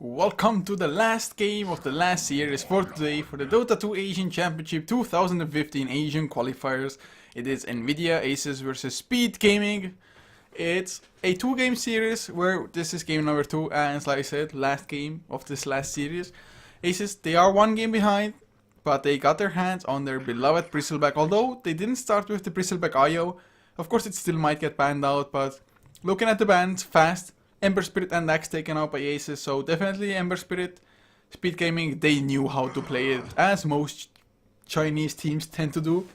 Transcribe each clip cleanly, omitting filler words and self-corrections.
Welcome to the last game of the last series for today for the Dota 2 Asian Championship 2015 Asian qualifiers. It is Nvidia Aces versus Speed Gaming. It's a 2-game series where this is game number 2 and like I said, last game of this last series. Aces, they are 1 game behind, but they got their hands on their beloved Bristleback. Although they didn't start with the Bristleback IO, of course it still might get banned out, but looking at the bans fast, Ember Spirit and DAC taken out by Aces, so definitely Ember Spirit. Speed Gaming, they knew how to play it, as most Chinese teams tend to do.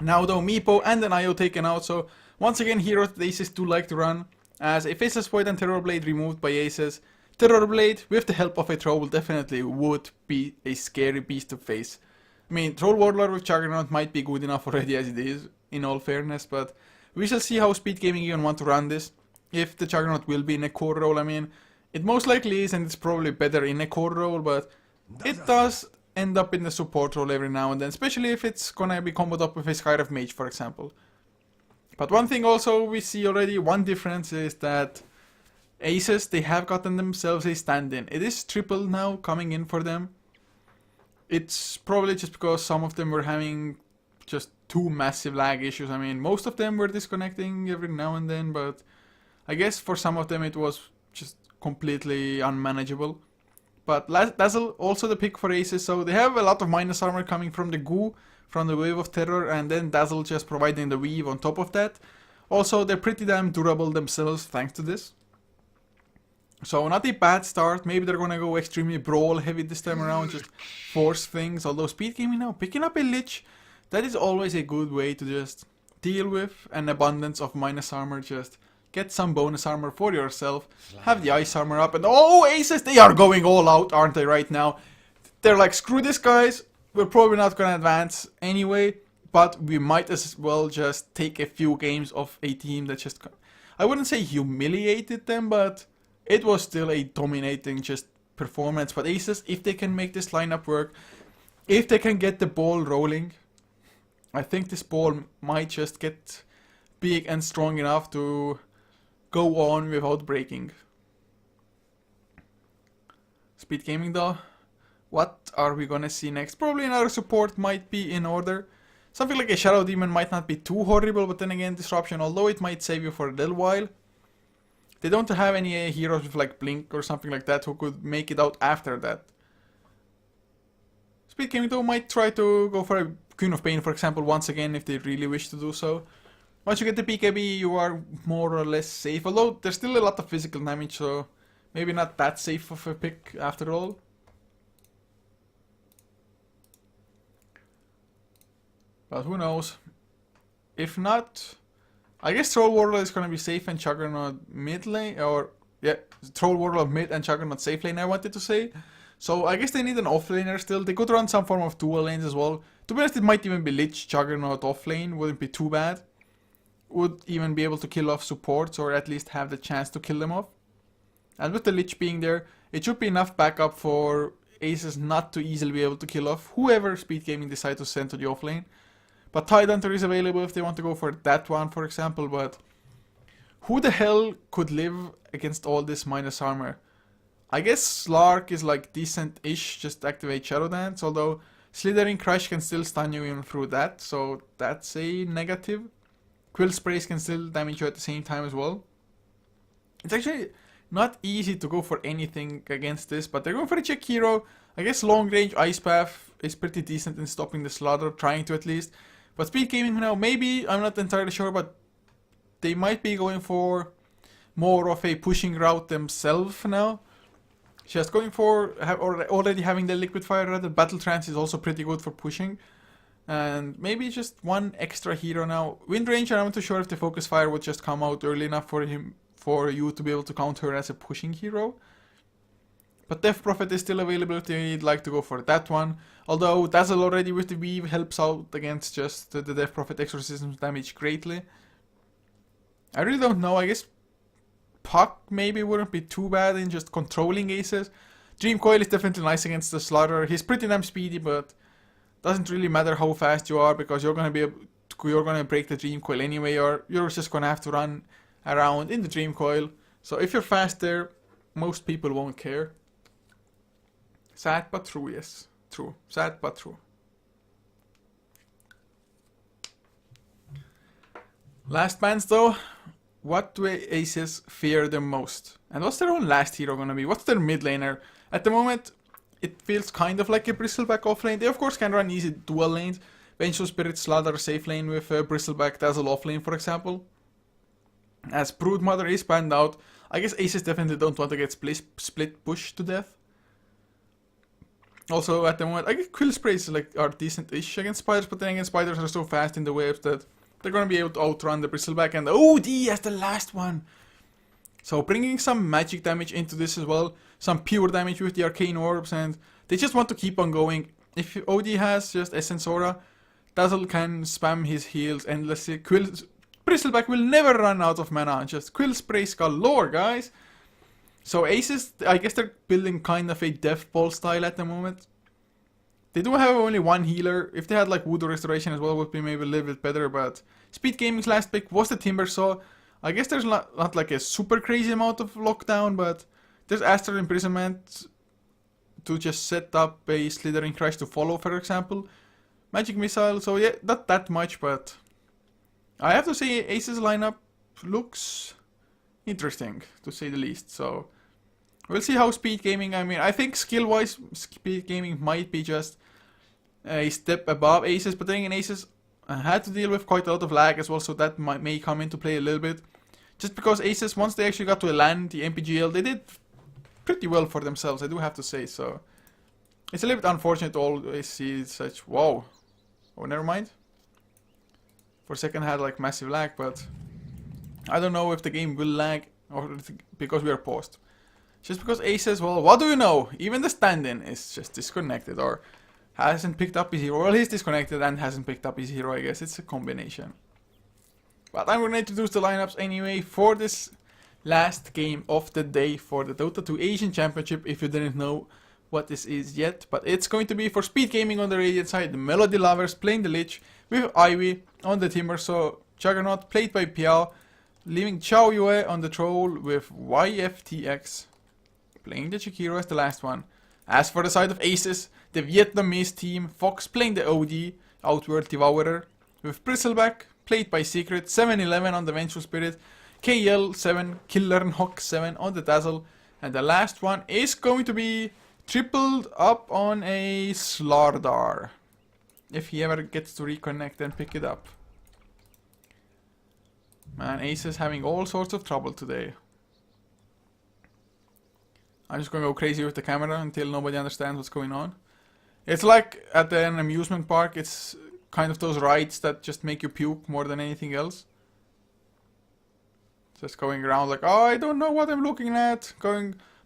Now though, Meepo and an IO taken out, so once again heroes that Aces do like to run, as a Faceless Void and Terror Blade removed by Aces. Terror Blade, with the help of a Troll, definitely would be a scary beast to face. I mean, Troll Warlord with Juggernaut might be good enough already as it is, in all fairness, but we shall see how Speed Gaming even want to run this. If the Juggernaut will be in a core role, I mean, it most likely is, and it's probably better in a core role, but it does end up in the support role every now and then, especially if it's gonna be comboed up with a Skyrev Mage, for example. But one thing also we see already, one difference is that Aces, they have gotten themselves a stand-in. It is triple now coming in for them. It's probably just because some of them were having just two massive lag issues. I mean, most of them were disconnecting every now and then, but I guess for some of them it was just completely unmanageable. But Dazzle also the pick for Aces, so they have a lot of minus armor coming from the Goo, from the Wave of Terror, and then Dazzle just providing the weave on top of that. Also, they're pretty damn durable themselves thanks to this. So not a bad start. Maybe they're gonna go extremely brawl heavy this time around, just force things. Although Speed Gaming now picking up a Lich, that is always a good way to just deal with an abundance of minus armor. Just get some bonus armor for yourself, have the ice armor up, and oh, Aces, they are going all out, aren't they, right now? They're like, screw this, guys, we're probably not gonna advance anyway, but we might as well just take a few games of a team that just, I wouldn't say humiliated them, but it was still a dominating just performance. But Aces, if they can make this lineup work, if they can get the ball rolling, I think this ball might just get big and strong enough to go on without breaking. Speed Gaming though, what are we gonna see next? Probably another support might be in order. Something like a Shadow Demon might not be too horrible, but then again, Disruption, although it might save you for a little while. They don't have any heroes with like Blink or something like that who could make it out after that. Speed Gaming though might try to go for a Queen of Pain, for example, once again if they really wish to do so. Once you get the BKB, you are more or less safe, although there's still a lot of physical damage, so maybe not that safe of a pick after all. But who knows? If not, I guess Troll Warlord is gonna be safe and Juggernaut mid lane, or yeah, Troll Warlord mid and Juggernaut safe lane, I wanted to say. So I guess they need an offlaner still. They could run some form of dual lanes as well. To be honest, it might even be Lich Juggernaut offlane, wouldn't be too bad. Would even be able to kill off supports, or at least have the chance to kill them off. And with the Lich being there, it should be enough backup for Aces not to easily be able to kill off whoever Speed Gaming decide to send to the offlane. But Tidehunter is available if they want to go for that one, for example, but who the hell could live against all this minus armor? I guess Slark is like decent-ish, just activate Shadow Dance, although Slithering Crush can still stun you even through that, so that's a negative. Quill Sprays can still damage you at the same time as well. It's actually not easy to go for anything against this, but they're going for a check hero. I guess long range Ice Path is pretty decent in stopping the slaughter, trying to at least. But Speed Gaming now, maybe, I'm not entirely sure, but they might be going for more of a pushing route themselves now. Just going for, already having the Liquid Fire rather, Battle Trance is also pretty good for pushing. And maybe just one extra hero now. Wind Ranger, I'm not too sure if the Focus Fire would just come out early enough for you to be able to count her as a pushing hero. But Death Prophet is still available if you'd like to go for that one. Although Dazzle already with the weave helps out against just the Death Prophet exorcism's damage greatly. I really don't know, I guess Puck maybe wouldn't be too bad in just controlling Aces. Dream Coil is definitely nice against the Slaughter. He's pretty damn speedy, but doesn't really matter how fast you are, because you're gonna break the Dream Coil anyway, or you're just gonna have to run around in the Dream Coil. So if you're fast there, most people won't care. Sad but true, yes. True. Sad but true. Last bans though, what do aces fear the most? And what's their own last hero gonna be? What's their mid laner? At the moment, it feels kind of like a Bristleback offlane. They of course can run easy dual lanes. Vengeful Spirit Slaughter safe lane with Bristleback Dazzle offlane, for example. As Broodmother is banned out, I guess aces definitely don't want to get split push to death. Also, at the moment, I guess Quill Sprays are decent-ish against spiders, but then again, spiders are so fast in the waves that they're gonna be able to outrun the Bristleback and the OD as the last one. So bringing some magic damage into this as well, some pure damage with the Arcane Orbs, and they just want to keep on going. If OD has just Essence Aura, Dazzle can spam his heals endlessly. Bristleback will never run out of mana, just Quill Sprays galore, guys. So aces, I guess they're building kind of a Death Ball style at the moment. They do have only one healer. If they had like Voodoo Restoration as well, would be maybe a little bit better, but Speed Gaming's last pick was the Timber Saw. I guess there's not like a super crazy amount of lockdown, but there's Astral Imprisonment to just set up a Slithering Crash to follow, for example. Magic Missile, so yeah, not that much, but I have to say Ace's lineup looks interesting, to say the least, so we'll see how Speed Gaming, I mean, I think skill-wise, Speed Gaming might be just a step above Aces, but then again, Aces had to deal with quite a lot of lag as well, so that may come into play a little bit. Just because Aces, once they actually got to land the MPGL, they did pretty well for themselves, I do have to say, so it's a little bit unfortunate to always see such, whoa, oh, never mind. For a second I had like massive lag, but I don't know if the game will lag or because we are paused. Just because Aces, well, what do you know? Even the stand-in is just disconnected or hasn't picked up his hero. Well, he's disconnected and hasn't picked up his hero, I guess. It's a combination. But I'm going to introduce the lineups anyway for this last game of the day for the Dota 2 Asian Championship, if you didn't know what this is yet. But it's going to be for Speed Gaming on the Radiant side, the Melody Lovers playing the Lich with Ivy on the Timber Saw, Juggernaut played by Piao, leaving Chao Yue on the Troll with YFTX playing the Chikiro as the last one. As for the side of Aces, the Vietnamese team, Fox playing the OD, Outworld Devourer, with Bristleback played by Secret, 7-11 on the Vengeful Spirit, KL7, Killer Hawk 7 on the Dazzle, and the last one is going to be tripled up on a Slardar, if he ever gets to reconnect and pick it up. Man, Aces having all sorts of trouble today. I'm just gonna go crazy with the camera until nobody understands what's going on. It's like at an amusement park, it's kind of those rides that just make you puke more than anything else. Just going around like, oh, I don't know what I'm looking at.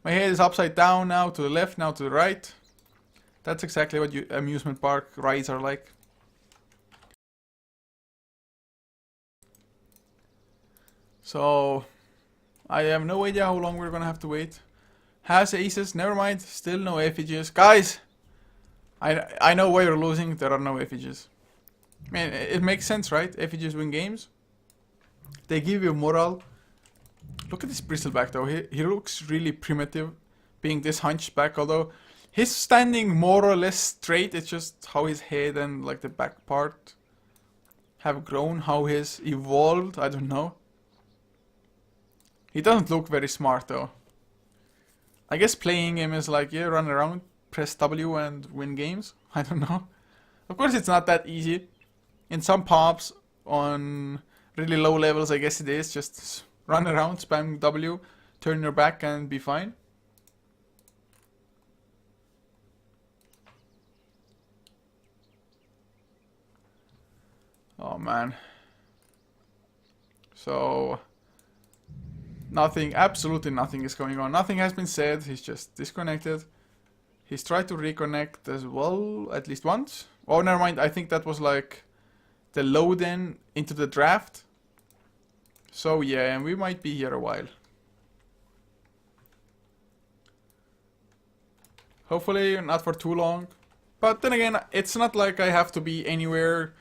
My head is upside down now, to the left, now to the right. That's exactly what amusement park rides are like. So, I have no idea how long we're gonna have to wait. Has Aces, never mind, still no effigies. Guys, I know why you're losing, there are no effigies. I mean, it makes sense, right? Effigies win games. They give you morale. Look at this Bristleback though, he looks really primitive, being this hunchback, although he's standing more or less straight, it's just how his head and like the back part have grown, how he's evolved, I don't know. He doesn't look very smart though. I guess playing him is like, yeah, run around, press W and win games. I don't know. Of course it's not that easy. In some pops on really low levels, I guess it is. Just run around, spam W, turn your back and be fine. Oh man. So nothing, absolutely nothing is going on. Nothing has been said, he's just disconnected. He's tried to reconnect as well, at least once. Oh, never mind, I think that was like the load in into the draft. So yeah, and we might be here a while. Hopefully not for too long. But then again, it's not like I have to be anywhere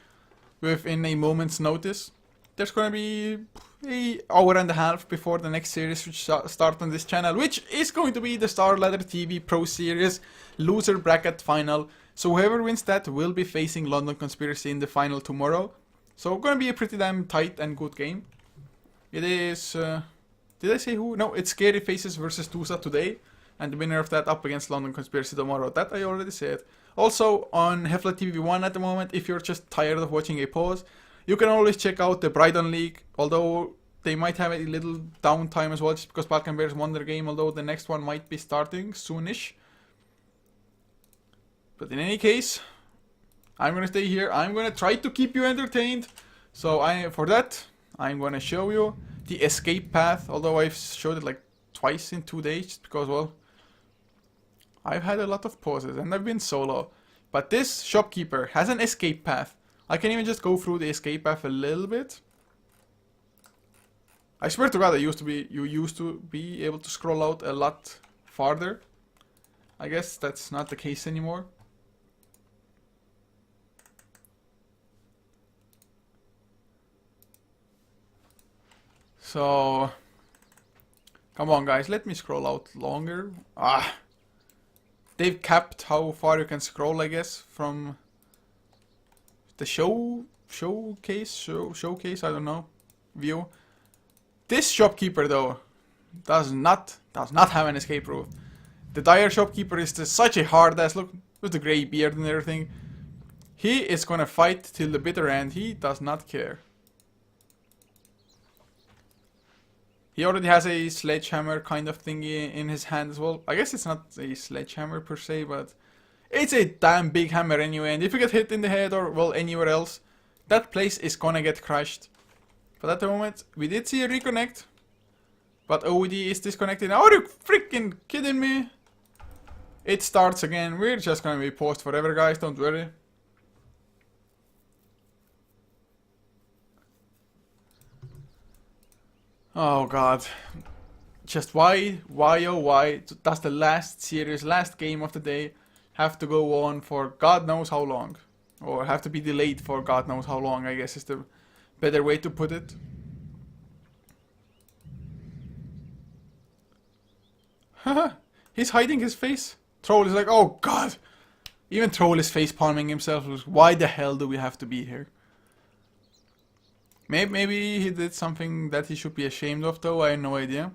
within a moment's notice. there's gonna be an hour and a half before the next series which start on this channel, which is going to be the HeflaTV Pro Series loser bracket final. So whoever wins that will be facing London Conspiracy in the final tomorrow. So gonna be a pretty damn tight and good game. It is, did I say who? No, it's Scary Faces versus Tusa today. And the winner of that up against London Conspiracy tomorrow. That I already said. Also on HeflaTV 1 at the moment, if you're just tired of watching a pause, you can always check out the Brighton League, although they might have a little downtime as well, just because Balkan Bears won their game, although the next one might be starting soonish. But in any case, I'm gonna stay here. I'm gonna try to keep you entertained. So for that, I'm gonna show you the escape path, although I've showed it like twice in 2 days, just because, well, I've had a lot of pauses and I've been solo. But this shopkeeper has an escape path. I can even just go through the escape path a little bit. I swear to God, you used to be able to scroll out a lot farther. I guess that's not the case anymore. So, come on guys, let me scroll out longer. They've capped how far you can scroll, I guess, from the showcase, I don't know, view. This shopkeeper though does not have an escape route. The dire shopkeeper is such a hard ass. Look with the grey beard and everything. He is gonna fight till the bitter end. He does not care. He already has a sledgehammer kind of thingy in his hand as well. I guess it's not a sledgehammer per se, but it's a damn big hammer anyway. And if you get hit in the head or, well, anywhere else, that place is gonna get crushed. But at the moment, we did see a reconnect. But OD is disconnected. Are you freaking kidding me? It starts again. We're just gonna be paused forever, guys. Don't worry. Oh god. Just why does the last series, last game of the day have to go on for God knows how long? Or have to be delayed for God knows how long, I guess is the better way to put it. Haha, he's hiding his face. Troll is like, oh god. Even Troll is face palming himself. Why the hell do we have to be here? Maybe he did something that he should be ashamed of though, I have no idea.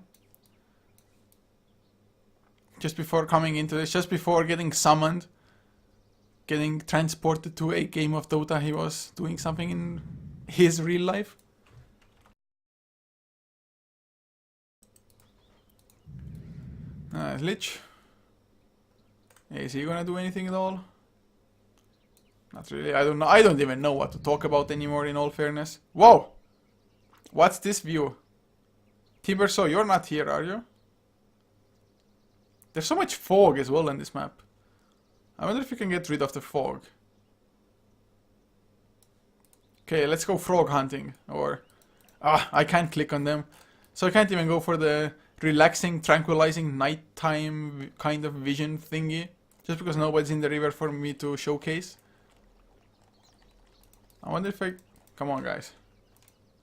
Just before coming into this, just before getting summoned, getting transported to a game of Dota, he was doing something in his real life. Lich. Is he gonna do anything at all? Not really. I don't know. I don't even know what to talk about anymore, in all fairness. Whoa! What's this view? Tiberso, you're not here, are you? There's so much fog as well in this map. I wonder if you can get rid of the fog. Okay, let's go frog hunting. Or... I can't click on them. So I can't even go for the relaxing, tranquilizing, nighttime kind of vision thingy. Just because nobody's in the river for me to showcase. I wonder if I... Come on, guys.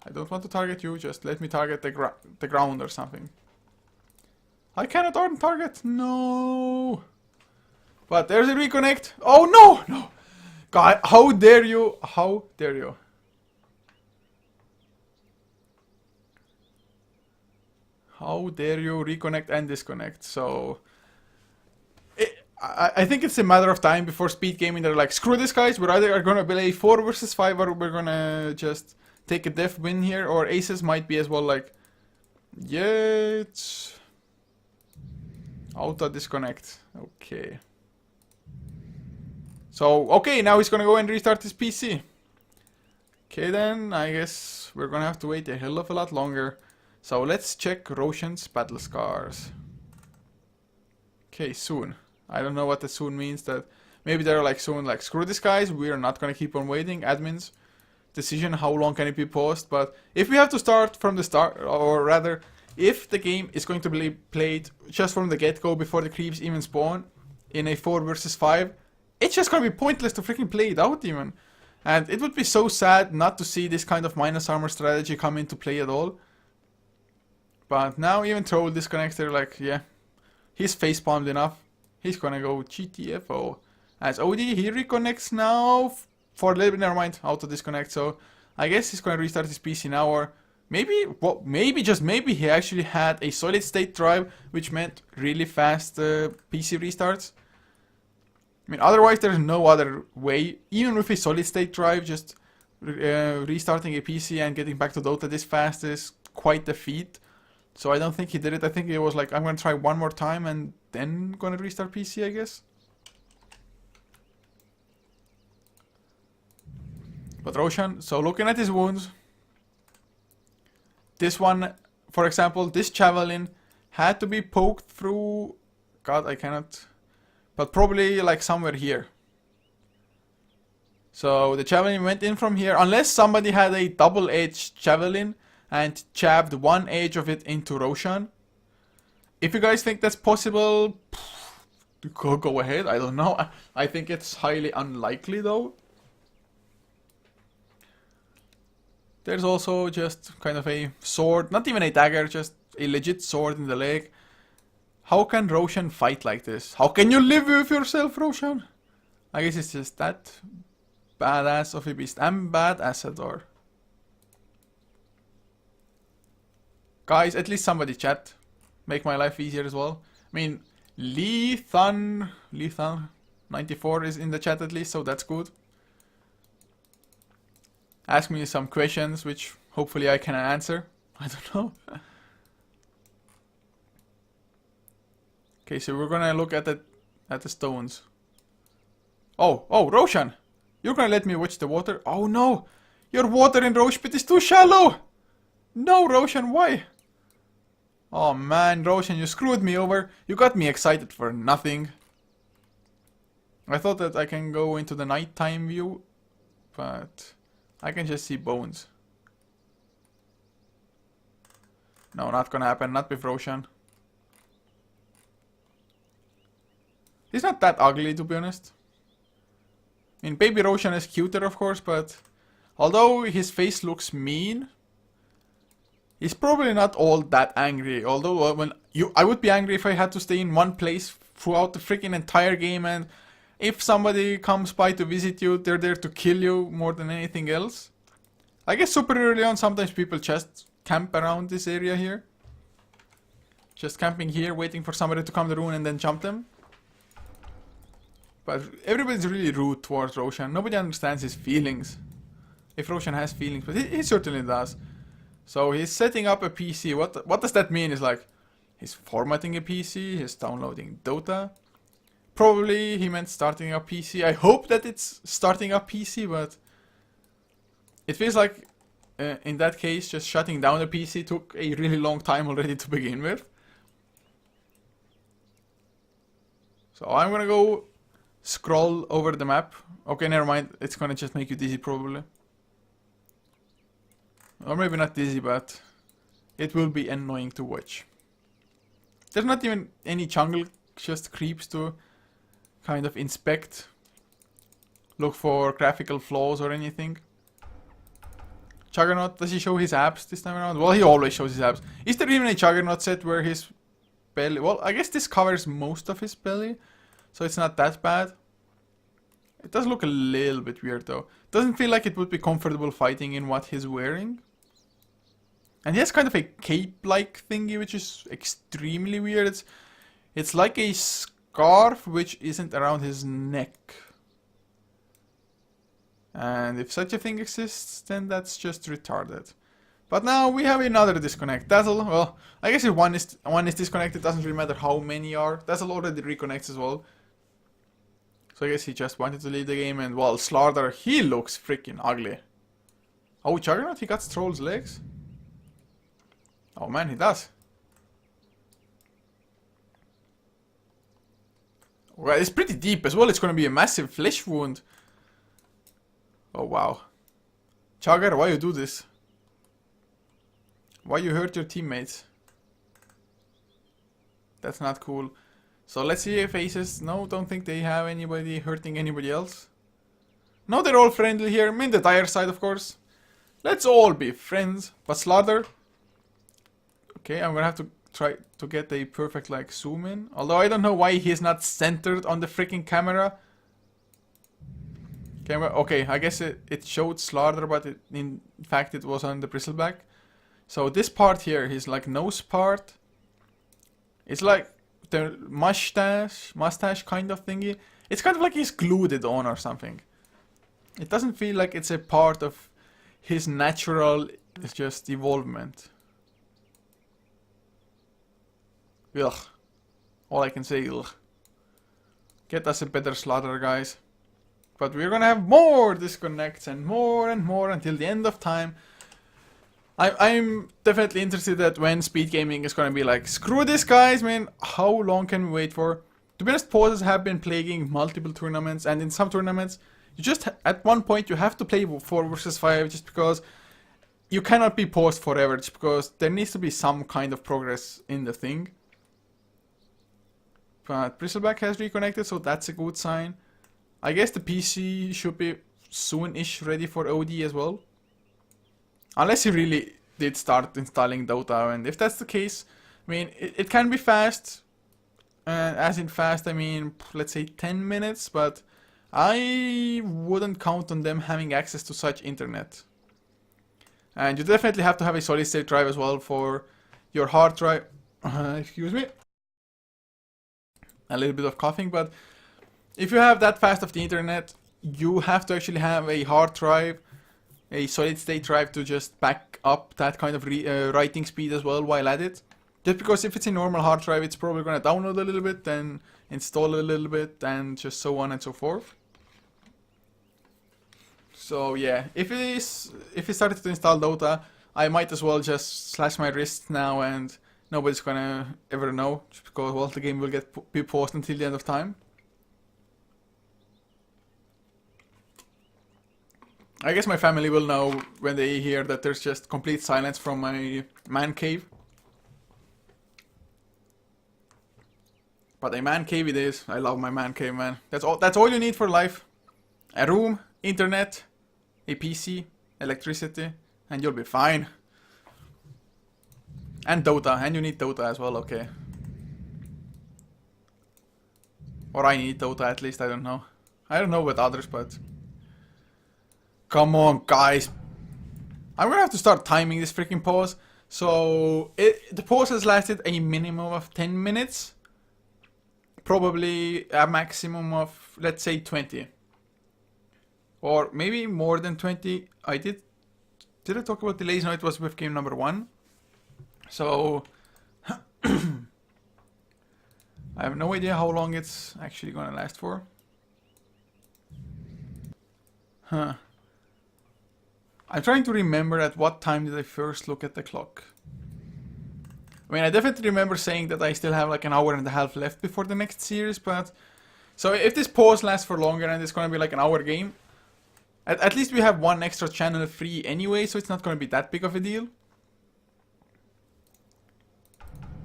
I don't want to target you, just let me target the ground or something. I cannot target! No! But there's a reconnect! Oh no! No! God, how dare you! How dare you! How dare you reconnect and disconnect? So... I think it's a matter of time before speed gaming. They're like, screw this, guys. We're either gonna play 4 versus 5 or we're gonna just take a def win here. Or Aces might be as well like, yeah, it's auto disconnect. Okay. So, okay, now he's gonna go and restart his PC. Okay, then I guess we're gonna have to wait a hell of a lot longer. So let's check Roshan's battle scars. Okay, soon. I don't know what the soon means. That maybe they're like soon like, screw this, guys, we are not gonna keep on waiting. Admin's decision, how long can it be paused? But if we have to start from the start, or rather if the game is going to be played just from the get-go before the creeps even spawn in a 4 versus 5, it's just gonna be pointless to freaking play it out even. And it would be so sad not to see this kind of minus armor strategy come into play at all. But now even Troll disconnector, like, yeah, he's facepalmed enough. He's gonna go GTFO. As OD, he reconnects now for a little bit, never mind, auto disconnect. So I guess he's gonna restart his PC now, or maybe, well, maybe, just maybe he actually had a solid state drive, which meant really fast PC restarts. I mean, otherwise there's no other way, even with a solid state drive, just restarting a PC and getting back to Dota this fast is quite a feat. So I don't think he did it. I think it was like, I'm gonna try one more time and then gonna restart PC, I guess. But Roshan, so looking at his wounds, this one, for example, this javelin had to be poked through, God, I cannot, but probably like somewhere here. So the javelin went in from here, unless somebody had a double-edged javelin and jabbed one edge of it into Roshan. If you guys think that's possible, go ahead, I don't know. I think it's highly unlikely though. There's also just kind of a sword, not even a dagger, just a legit sword in the leg. How can Roshan fight like this? How can you live with yourself, Roshan? I guess it's just that badass of a beast. I'm Ambassador. Guys, at least somebody chat. Make my life easier as well. I mean, Lethan94 is in the chat at least, so that's good. Ask me some questions, which hopefully I can answer. I don't know. Okay, so we're gonna look at the stones. Oh, Roshan! You're gonna let me watch the water? Oh no! Your water in Rosh Pit is too shallow! No, Roshan, why? Oh man, Roshan, you screwed me over. You got me excited for nothing. I thought that I can go into the nighttime view, but I can just see bones. No, not gonna happen, not with Roshan. He's not that ugly, to be honest. I mean, baby Roshan is cuter, of course, but although his face looks mean, he's probably not all that angry. Although, I would be angry if I had to stay in one place throughout the freaking entire game, and if somebody comes by to visit you, they're there to kill you more than anything else. I guess super early on, sometimes people just camp around this area here. Just camping here, waiting for somebody to come to the rune and then jump them. But everybody's really rude towards Roshan. Nobody understands his feelings. If Roshan has feelings, but he certainly does. So he's setting up a PC. What does that mean? Is like, he's formatting a PC, he's downloading Dota. Probably he meant starting up PC. I hope that it's starting up PC, but it feels like in that case, just shutting down the PC took a really long time already to begin with. So I'm gonna go scroll over the map. Okay, never mind. It's gonna just make you dizzy probably. Or maybe not dizzy, but it will be annoying to watch. There's not even any jungle, just creeps to kind of inspect. Look for graphical flaws or anything. Juggernaut, does he show his abs this time around? Well, he always shows his abs. Is there even a Juggernaut set where his belly... Well, I guess this covers most of his belly, so it's not that bad. It does look a little bit weird though. Doesn't feel like it would be comfortable fighting in what he's wearing. And he has kind of a cape-like thingy, which is extremely weird. It's like a scarf which isn't around his neck. And if such a thing exists, then that's just retarded. But now we have another disconnect. Dazzle, well, I guess if one is disconnected, it doesn't really matter how many are. Dazzle already reconnects as well. So I guess he just wanted to leave the game, and well, Slardar, he looks freaking ugly. Oh, Juggernaut, he got Troll's legs? Oh man, he does. Well, it's pretty deep as well, it's gonna be a massive flesh wound. Oh wow. Jugger, why you do this? Why you hurt your teammates? That's not cool. So let's see if Aces... No, don't think they have anybody hurting anybody else. No, they're all friendly here. I mean, the dire side, of course. Let's all be friends. But Slaughter... Okay, I'm gonna have to try to get a perfect, like, zoom in. Although I don't know why he's not centered on the freaking camera. Okay, I guess it showed Slaughter, but in fact it was on the bristleback. So this part here, his, like, nose part, it's like the mustache kind of thingy. It's kind of like he's glued it on or something. It doesn't feel like it's a part of his natural, it's just evolvement. Ugh. All I can say, ugh. Get us a better Slaughter, guys. But we're gonna have more disconnects and more until the end of time. I'm definitely interested that when speed gaming is gonna be like, screw this, guys, man. How long can we wait for? To be honest, pauses have been plaguing multiple tournaments, and in some tournaments, you just at one point you have to play 4 versus 5 just because you cannot be paused forever, just because there needs to be some kind of progress in the thing. But Bristleback has reconnected, so that's a good sign. I guess the PC should be soon-ish ready for OD as well. Unless he really did start installing Dota, and if that's the case, I mean, it can be fast. As in fast, I mean, let's say 10 minutes, but I wouldn't count on them having access to such internet. And you definitely have to have a solid-state drive as well for your hard drive. Excuse me. A little bit of coughing, but if you have that fast of the internet, you have to actually have a hard drive, a solid-state drive to just back up that kind of writing speed as well while at it. Just because if it's a normal hard drive, it's probably going to download a little bit, then install a little bit, and just so on and so forth. So yeah, if he started to install Dota, I might as well just slash my wrists now, and nobody's gonna ever know, just because, well, the game will be paused until the end of time. I guess my family will know when they hear that there's just complete silence from my man cave. But a man cave it is. I love my man cave, man. That's all you need for life. A room, internet, a PC, electricity, and you'll be fine. And Dota, and you need Dota as well, okay. Or I need Dota at least, I don't know. I don't know with others, but... Come on, guys. I'm gonna have to start timing this freaking pause. So, the pause has lasted a minimum of 10 minutes. Probably a maximum of, let's say, 20. Or maybe more than 20. Did I talk about delays? No, it was with game number 1. So, I have no idea how long it's actually gonna last for. Huh. I'm trying to remember at what time did I first look at the clock. I mean, I definitely remember saying that I still have like an hour and a half left before the next series, but... So if this pause lasts for longer and it's gonna be like an hour game, at least we have one extra channel free anyway, so it's not gonna be that big of a deal.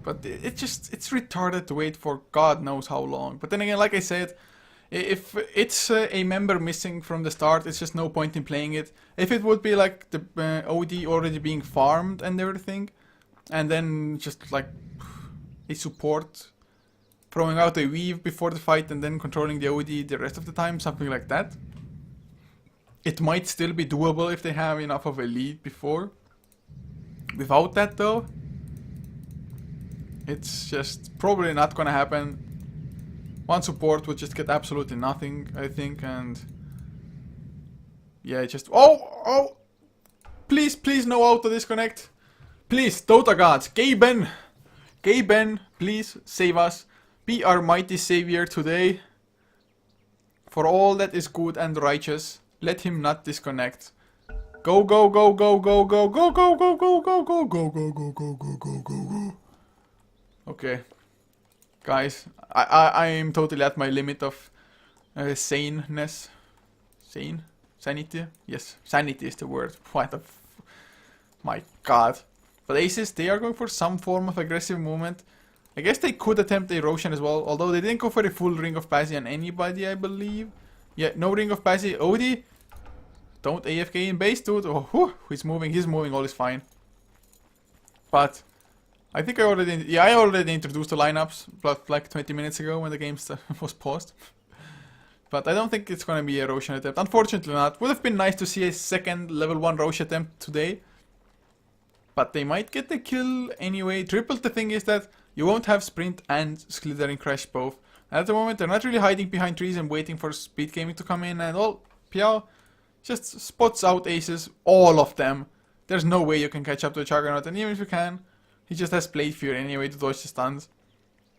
But it's retarded to wait for God knows how long. But then again, like I said, if it's a member missing from the start, it's just no point in playing it. If it would be like the OD already being farmed and everything, and then just like a support throwing out a weave before the fight and then controlling the OD the rest of the time, something like that. It might still be doable if they have enough of a lead before. Without that though, it's just probably not gonna happen. One support would just get absolutely nothing, I think, and... Yeah, just... Oh! Please no auto disconnect. Please, Dota gods, Gaben, please save us. Be our mighty savior today. For all that is good and righteous, let him not disconnect. Go. Okay. Guys, I am totally at my limit of saneness. Sanity? Yes, sanity is the word. What the my god. But Aces, they are going for some form of aggressive movement. I guess they could attempt a Roshan as well, although they didn't go for a full Ring of Passy on anybody, I believe. Yeah, no Ring of Passy. OD, don't AFK in base, dude. Oh, whew, he's moving, all is fine. But I think I already introduced the lineups like 20 minutes ago when the game was paused. But I don't think it's gonna be a Roshan attempt. Unfortunately not. Would have been nice to see a second level 1 Roshan attempt today. But they might get the kill anyway. Triple, the thing is that you won't have Sprint and Slithering Crash both. At the moment, they're not really hiding behind trees and waiting for Speed Gaming to come in. And all, Piao just spots out aces, all of them. There's no way you can catch up to a Juggernaut. And even if you can, he just has Blade Fury anyway to dodge the stuns.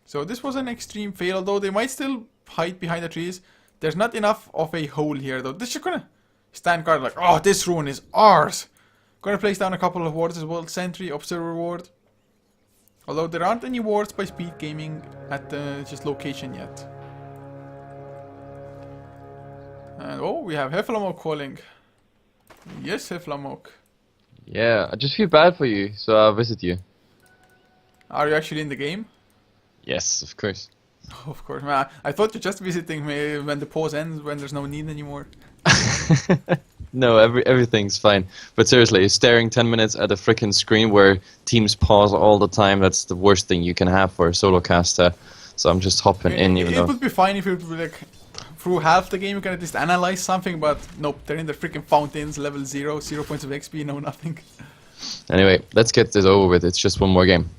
So this was an extreme fail, although they might still hide behind the trees. There's not enough of a hole here though. This is gonna stand guard like, oh, this rune is ours. Gonna place down a couple of wards as well. Sentry, Observer ward. Although there aren't any wards by Speed Gaming at the just location yet. And oh, we have HeflaTV calling. Yes, HeflaTV. Yeah, I just feel bad for you, so I'll visit you. Are you actually in the game? Yes, of course. Of course, man. I thought you're just visiting me when the pause ends, when there's no need anymore. No, everything's fine. But seriously, staring 10 minutes at a freaking screen where teams pause all the time, that's the worst thing you can have for a solo caster. So I'm just hopping in, even though... It would be fine if it would be like, through half the game you can at least analyze something, but nope, they're in the freaking fountains, level 0 points of XP, no nothing. Anyway, let's get this over with, it's just one more game.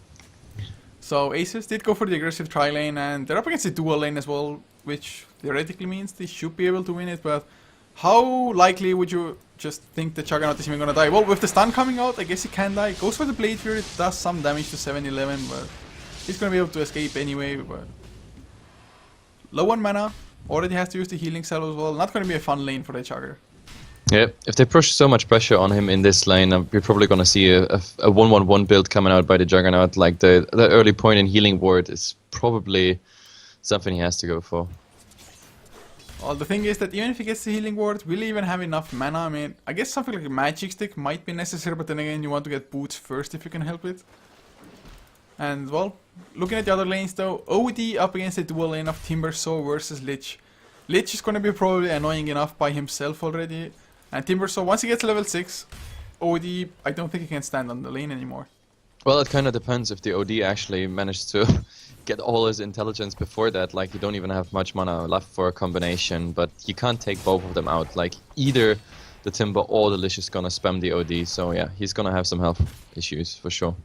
So Aces did go for the aggressive tri lane, and they're up against the dual lane as well, which theoretically means they should be able to win it, but how likely would you just think the Juggernaut is even gonna die? Well, with the stun coming out, I guess he can die. Goes for the Blade Fury, does some damage to 711, but he's gonna be able to escape anyway, but... Low on mana, already has to use the healing cell as well, not gonna be a fun lane for the Jugger. Yeah, if they push so much pressure on him in this lane, we're probably gonna see a 1-1-1 build coming out by the Juggernaut. Like the early point in healing ward is probably something he has to go for. Well, the thing is that even if he gets the healing ward, will he even have enough mana? I mean, I guess something like a magic stick might be necessary, but then again, you want to get boots first if you can help it. And well, looking at the other lanes though, OD up against the dual lane of Timbersaw versus Lich. Lich is gonna be probably annoying enough by himself already. And Timbersaw, once he gets level 6, OD, I don't think he can stand on the lane anymore. Well, it kind of depends if the OD actually managed to get all his intelligence before that. Like, you don't even have much mana left for a combination, but you can't take both of them out. Like, either the Timber or the Lich is gonna spam the OD, so yeah, he's gonna have some health issues for sure.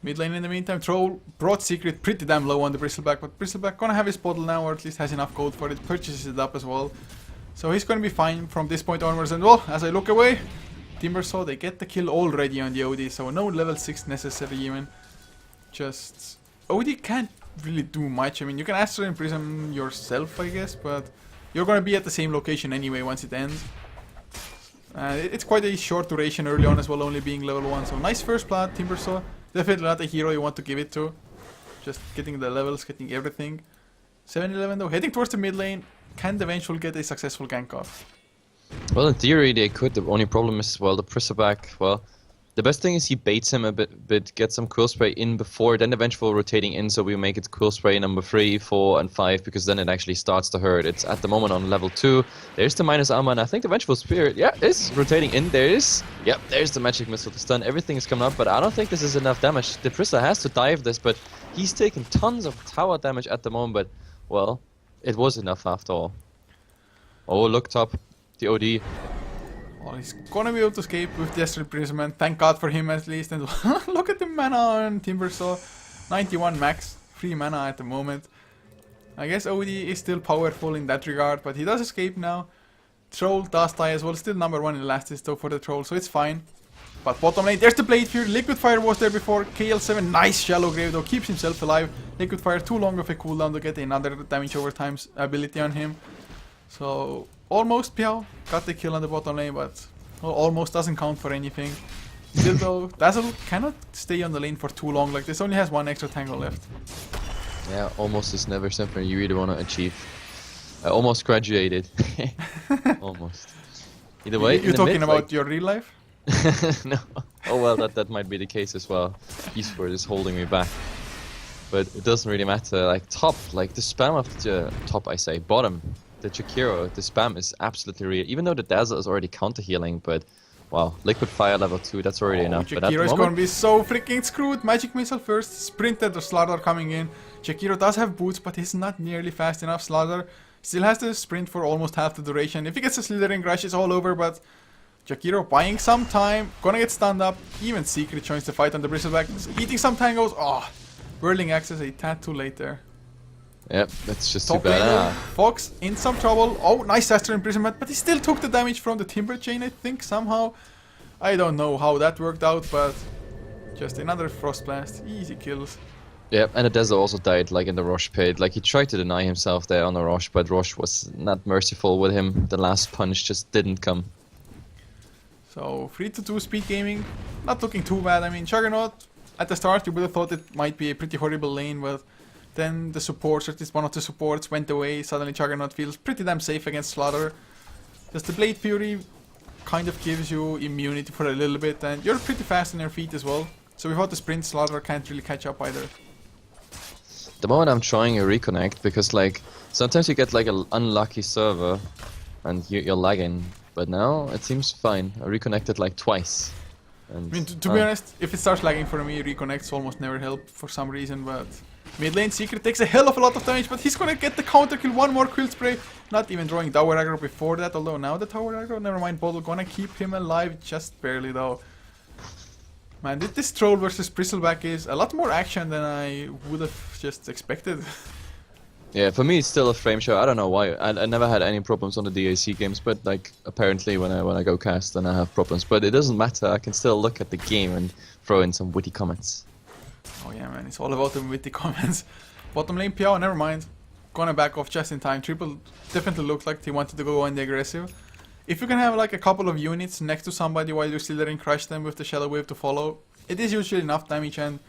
Mid lane in the meantime, Troll brought Secret pretty damn low on the Bristleback, but Bristleback gonna have his bottle now, or at least has enough gold for it, purchases it up as well. So he's gonna be fine from this point onwards, and well, as I look away, Timbersaw, they get the kill already on the OD, so no level 6 necessary even. Just... OD can't really do much. I mean, you can Astral Imprison yourself, I guess, but you're gonna be at the same location anyway once it ends. It's quite a short duration early on as well, only being level 1, so nice first blood, Timbersaw. Definitely not a hero you want to give it to. Just getting the levels, getting everything. 7-11 though, heading towards the mid lane. Can the eventually get a successful gank off? Well, in theory they could. The only problem is, well, the Bristleback, well, the best thing is he baits him a bit, gets some Quill Spray in before, then the Vengeful rotating in, so we make it Quill Spray number 3, 4, and 5, because then it actually starts to hurt. It's at the moment on level 2. There's the minus armor, and I think the Vengeful Spirit, yeah, is rotating in. There is. Yep, there's the Magic Missile to stun. Everything is coming up, but I don't think this is enough damage. The Bristler has to dive this, but he's taking tons of tower damage at the moment, but, well, it was enough after all. Oh, look top. The OD. Well, he's gonna be able to escape with the Astral Imprisonment. Thank God for him at least. And look at the mana on Timbersaw. 91 max. Free mana at the moment. I guess OD is still powerful in that regard, but he does escape now. Troll does die as well. Still number 1 in Elastis though for the Troll, so it's fine. But bottom lane, there's the Blade Fury. Liquid Fire was there before. KL7, nice Shallow Grave though. Keeps himself alive. Liquid Fire, too long of a cooldown to get another damage over time ability on him. So... almost Piao got the kill on the bottom lane, but well, almost doesn't count for anything. Still though, Dazzle cannot stay on the lane for too long, like this only has 1 extra tangle left. Yeah, almost is never something you really want to achieve. I almost graduated. Almost. Either way, you're talking about your real life? No. Oh well, that might be the case as well. Eastward is holding me back. But it doesn't really matter, like top, like the spam of the top, I say, bottom. the Jakiro, the spam is absolutely real. Even though the Dazzle is already counter healing, but wow, Liquid Fire level 2, that's already enough. But at the Jakiro is moment, gonna be so freaking screwed. Magic Missile first, Sprinted or Slaughter coming in. Jakiro does have boots, but he's not nearly fast enough. Slaughter still has to sprint for almost half the duration. If he gets a Slithering Rush, it's all over, but Jakiro buying some time, gonna get stunned up. Even Secret joins the fight on the Bristleback, eating some tangos. Oh, Whirling Axe is a tad too late there. yep, that's just Top too bad. laner, Fox in some trouble. Oh, nice Astral Imprisonment, but he still took the damage from the Timber Chain, I think, somehow. I don't know how that worked out, but just another Frost Blast. Easy kills. Yep, and the Dazzle also died like in the Rosh pit. Like he tried to deny himself there on the Rosh, but Rosh was not merciful with him. The last punch just didn't come. So 3-2 speed gaming, not looking too bad. I mean, Juggernaut, at the start you would have thought it might be a pretty horrible lane, but then the supports, or at least one of the supports, went away. Suddenly Juggernaut feels pretty damn safe against Slaughter. Just the Blade Fury kind of gives you immunity for a little bit, and you're pretty fast on your feet as well. So without the sprint, Slaughter can't really catch up either. The moment I'm trying a reconnect, because like sometimes you get like an unlucky server and you're lagging, but now it seems fine. I reconnected like twice. And, I mean, to be honest, if it starts lagging for me, reconnects almost never help for some reason, but mid lane Secret takes a hell of a lot of damage, but he's gonna get the counter kill, one more Quill Spray, not even drawing Tower Aggro before that, although now the Tower Aggro, never mind, Bottle gonna keep him alive, just barely though. Man, this Troll versus Bristleback is a lot more action than I would have just expected. yeah, for me it's still a frame show. I don't know why. I never had any problems on the DAC games, but like apparently when I go cast then I have problems. But it doesn't matter. I can still look at the game and throw in some witty comments. Oh yeah, man, it's all about the witty comments. Bottom lane Piao, never mind. Gonna back off just in time. Triple definitely looked like he wanted to go on the aggressive. If you can have like a couple of units next to somebody while you're still letting crush them with the Shadow Wave to follow, it is usually enough damage. And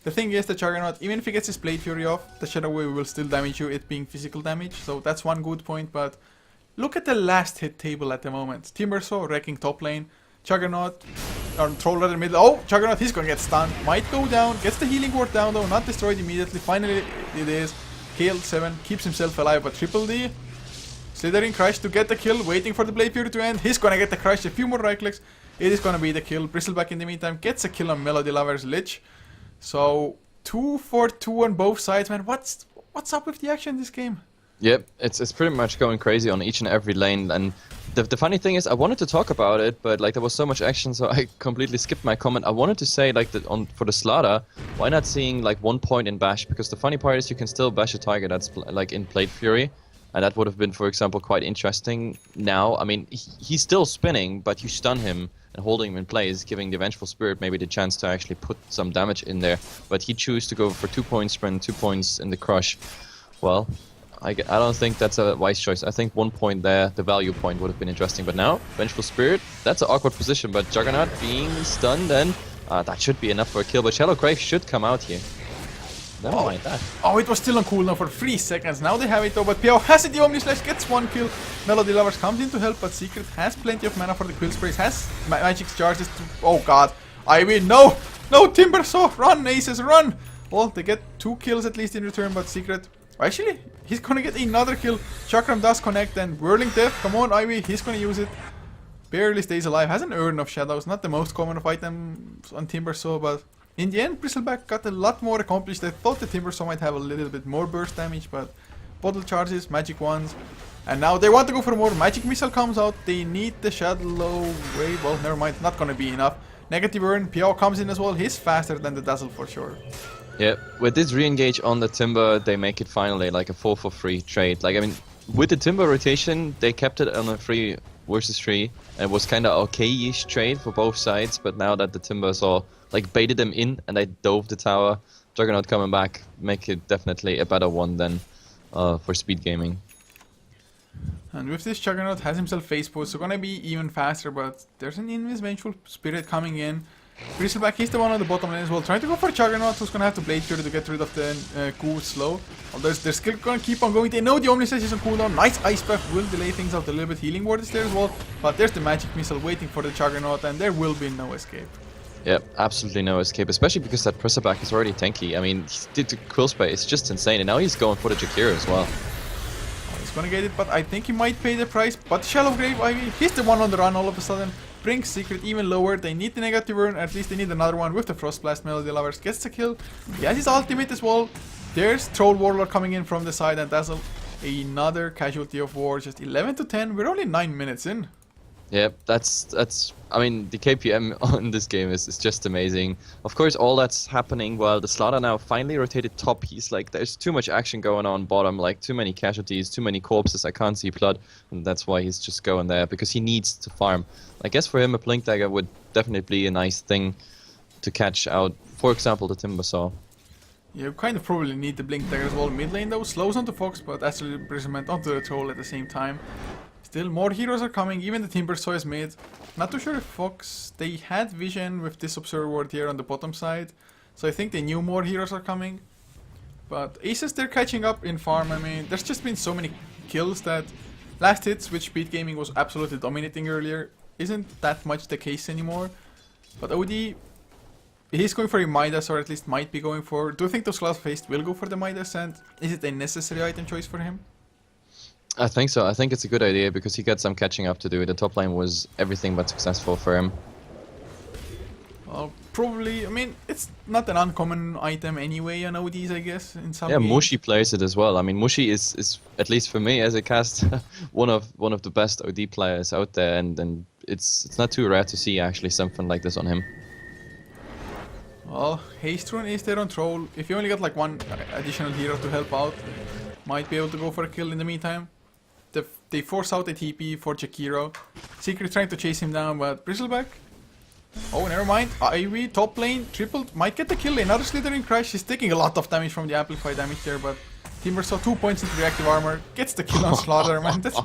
the thing is, the Juggernaut, even if he gets his Blade Fury off, the Shadow Wave will still damage you, it being physical damage. So that's one good point, but look at the last hit table at the moment. Timbersaw wrecking top lane, Juggernaut, or Troll right in the middle. Oh, Juggernaut, he's gonna get stunned. Might go down, gets the healing ward down though, not destroyed immediately. Finally it is. KL7 keeps himself alive, but Triple D Slithering Crush to get the kill, waiting for the Blade Fury to end. He's gonna get the crush, a few more right clicks. It is gonna be the kill. Bristleback in the meantime gets a kill on Melody Lover's Lich. So 2 for 2 on both sides, man. What's up with the action in this game? Yep, it's pretty much going crazy on each and every lane. And the funny thing is, I wanted to talk about it, but like there was so much action, so I completely skipped my comment. I wanted to say like that for the Slaughter, why not seeing like 1 point in bash? Because the funny part is you can still bash a target that's like in Blade Fury. And that would have been, for example, quite interesting. Now, I mean, he's still spinning, but you stun him and holding him in place, giving the Vengeful Spirit maybe the chance to actually put some damage in there. But he chose to go for 2 points sprint, 2 points in the crush. Well, I don't think that's a wise choice. I think 1 point there, the value point, would have been interesting. But now, Vengeful Spirit, that's an awkward position. But Juggernaut being stunned, and that should be enough for a kill. But Shallow Grave should come out here. Never mind that. Oh, it was still on cooldown for 3 seconds. Now they have it though, but Piao has it, the Omni Slash gets 1 kill. Melody Lovers comes in to help, but Secret has plenty of mana for the Quill Sprays, has magic charges to... Oh god. I mean, no! No, Timbersaw! Run, Aces, run! Well, they get 2 kills at least in return, but Secret... Actually, he's gonna get another kill. Chakram does connect, and Whirling Death, come on, Ivy, he's gonna use it. Barely stays alive, has an Urn of Shadows, not the most common of items on Timbersaw, but... In the end, Bristleback got a lot more accomplished. I thought the Timbersaw might have a little bit more burst damage, but bottle charges, magic wands, and now they want to go for more. Magic Missile comes out. They need the Shadow Wave. Well, never mind, not gonna be enough. Negative Urn, Piao comes in as well. He's faster than the Dazzle for sure. Yeah, with this re-engage on the Timber, they make it finally like a 4 for 3 trade. Like, I mean, with the Timber rotation, they kept it on a 3 versus 3. And it was kind of okay-ish trade for both sides, but now that the Timbersaw like baited them in and they dove the tower, Juggernaut coming back, make it definitely a better one than for speed gaming. And with this, Juggernaut has himself face boost, so gonna be even faster, but there's an Vengeful Spirit coming in. Bristleback is the one on the bottom lane as well, trying to go for Juggernaut, who's gonna have to Blade Fury to get rid of the Goo slow. Although they're still gonna keep on going. They know the Omni Slash is on cooldown. Nice Ice Buff will delay things out a little bit. Healing Ward is there as well, but there's the Magic Missile waiting for the Juggernaut, and there will be no escape. Yep, absolutely no escape, especially because that Bristleback is already tanky. I mean, he did the Quill Spray, it's just insane, and now he's going for the Jakiro as well. gonna get it, but I think he might pay the price. But Shallow Grave Ivy, he's the one on the run all of a sudden. Brings Secret even lower. They need the negative burn, at least they need another one with the Frost Blast. Melody Lovers gets the kill. He has his ultimate as well. There's Troll Warlord coming in from the side, and Dazzle, another casualty of war. Just 11 to 10. We're only 9 minutes in. Yeah, that's. I mean, the KPM on this game is just amazing. Of course, all that's happening while the Slaughter now finally rotated top. He's like, there's too much action going on bottom, like too many casualties, too many corpses. I can't see blood, and that's why he's just going there because he needs to farm. I guess for him, a Blink Dagger would definitely be a nice thing to catch out. For example, the Timber Saw. You kind of probably need the Blink Dagger as well. Mid lane though, slows onto Fox, but actually imprisonment onto the Troll at the same time. Still, more heroes are coming, even the Timber Saw is mid. Not too sure if Fox, they had vision with this Observer Ward here on the bottom side. So I think they knew more heroes are coming. But Aces, they're catching up in farm. I mean, there's just been so many kills that last hits, which Speed Gaming was absolutely dominating earlier, isn't that much the case anymore. But OD, he's going for a Midas, or at least might be going for. Do you think those Class of Haste will go for the Midas, and is it a necessary item choice for him? I think so. I think it's a good idea because he got some catching up to do. The top lane was everything but successful for him. Well, probably. I mean, it's not an uncommon item anyway on ODs, I guess. In some Yeah, games. Mushi plays it as well. I mean, Mushi is at least for me as a cast one of the best OD players out there, and it's not too rare to see actually something like this on him. Well, Haste Rune is there on Troll. If you only got like one additional hero to help out, might be able to go for a kill in the meantime. They force out a TP for Jakiro. Secret trying to chase him down, but Bristleback. Oh, never mind. Ivy, top lane, tripled, might get the kill. Another Slithering Crash. He's taking a lot of damage from the amplified damage there, but Timber Saw 2 points into reactive armor. Gets the kill on Slaughter, man. That's...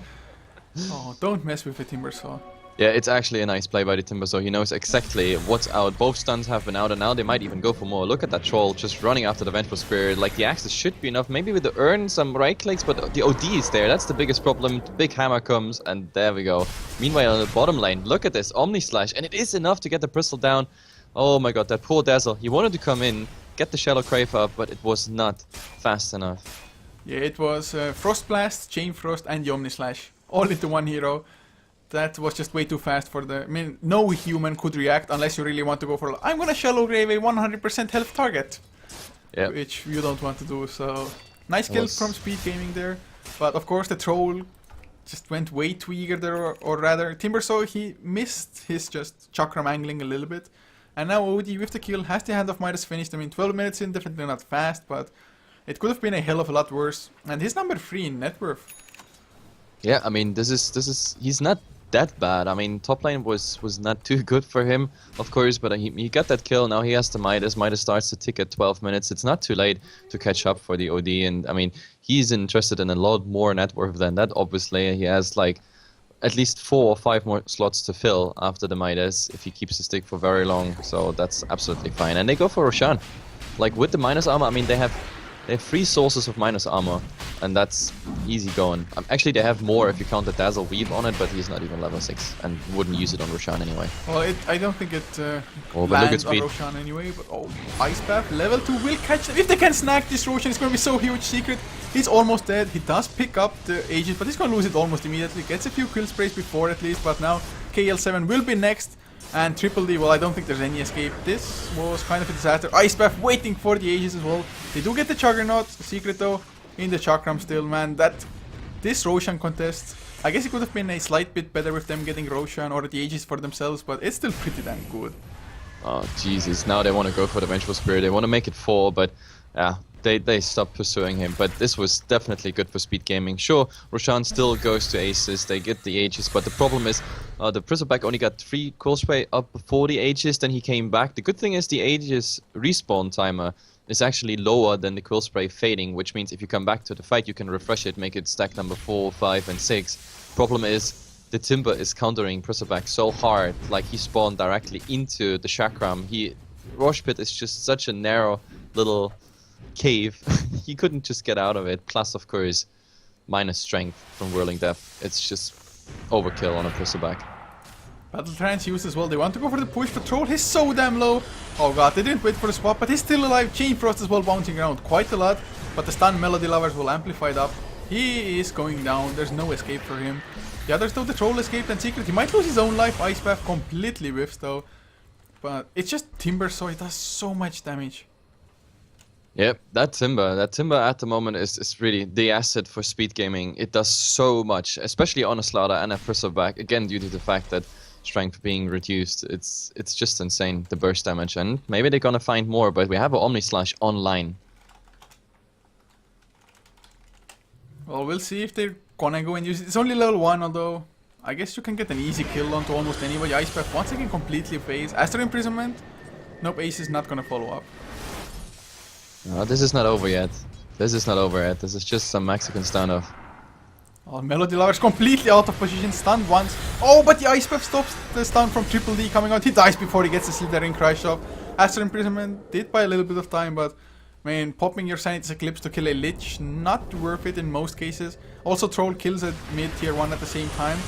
Oh, don't mess with the Timber Saw. Yeah, it's actually a nice play by the Timber Saw. He knows exactly what's out. Both stuns have been out, and now they might even go for more. Look at that Troll just running after the Vengeful Spirit. Like, the axes should be enough. Maybe with the Urn, some right clicks, but the OD is there. That's the biggest problem. The big hammer comes, and there we go. Meanwhile, on the bottom lane, look at this. Omni Slash, and it is enough to get the Bristol down. Oh my god, that poor Dazzle. He wanted to come in, get the Shallow Crave up, but it was not fast enough. Yeah, it was Frost Blast, Chain Frost, and the Omni Slash. All into one hero. That was just way too fast for the... I mean, no human could react unless you really want to go for... I'm gonna Shallow Grave a 100% health target. Yeah. Which you don't want to do, so... Nice kill from Speed Gaming there. But of course the Troll just went way too eager there, or rather... Timber Saw, he missed his just chakram angling a little bit. And now OD with the kill has the Hand of Midas finished. I mean, 12 minutes in, definitely not fast, but... It could have been a hell of a lot worse. And he's number 3 in net worth. Yeah, I mean, this is he's not that bad. I mean, top lane was not too good for him, of course, but he got that kill. Now he has the Midas. Midas starts to tick at 12 minutes. It's not too late to catch up for the OD, and I mean, he's interested in a lot more net worth than that, obviously. He has like at least 4 or 5 more slots to fill after the Midas if he keeps the stick for very long, so that's absolutely fine. And they go for Roshan. Like, with the minus armor, I mean, they have 3 sources of minus armor, and that's easy going. Actually, they have more if you count the Dazzle Weave on it, but he's not even level 6 and wouldn't use it on Roshan anyway. Well, I don't think it but lands on Roshan anyway, but oh, Ice Path, level 2 will catch them. If they can snag this Roshan, it's going to be so huge. Secret, he's almost dead. He does pick up the Aegis, but he's going to lose it almost immediately. Gets a few kill sprays before at least, but now KL7 will be next. And Triple D, well, I don't think there's any escape. This was kind of a disaster. Ice Path waiting for the Aegis as well. They do get the Juggernaut. Secret though, in the Chakram still, man. This Roshan contest, I guess it could have been a slight bit better with them getting Roshan or the Aegis for themselves, but it's still pretty damn good. Oh, Jesus. Now they want to go for the Vengeful Spirit. They want to make it 4, but yeah, they stopped pursuing him. But this was definitely good for Speed Gaming. Sure, Roshan still goes to Aces. They get the Aegis, but the problem is the Bristleback only got 3 Cool Spray up before the Aegis, then he came back. The good thing is the Aegis respawn timer is actually lower than the Cool Spray fading, which means if you come back to the fight, you can refresh it, make it stack number 4, 5, and 6. Problem is, the Timber is countering Bristleback so hard, like he spawned directly into the Chakram. Rosh Pit is just such a narrow little cave. He couldn't just get out of it. Plus, of course, minus strength from Whirling Death. It's just overkill on a Bristleback. Battle Trance used as well. They want to go for the push, but Troll, he's so damn low. Oh god, they didn't wait for the swap, but he's still alive. Chain Frost as well bouncing around quite a lot, but the stun Melody Lovers will amplify it up. He is going down. There's no escape for him. The others though, the troll escaped and secret. He might lose his own life. Ice Path completely whiffs though. But it's just Timber, so it does so much damage. Yep, that Timber at the moment is really the asset for speed gaming. It does so much, especially on a Slaughter and a Bristleback, again due to the fact that strength being reduced. It's just insane, the burst damage, and maybe they're gonna find more, but we have an Omni Slash online. Well, we'll see if they're gonna go and use it. It's only level 1, although I guess you can get an easy kill onto almost anybody. Ice Path once again completely phase. Astral Imprisonment? Nope, Ace is not gonna follow up. No, this is not over yet. This is not over yet. This is just some Mexican standoff. Oh, Melody Lover's completely out of position, stunned once. Oh, but the Ice Path stops the stun from Triple D coming out. He dies before he gets the Slithering Crush off. Astral Imprisonment did buy a little bit of time, but man, popping your Sanity's Eclipse to kill a Lich, not worth it in most cases. Also, Troll kills at mid tier 1 at the same time.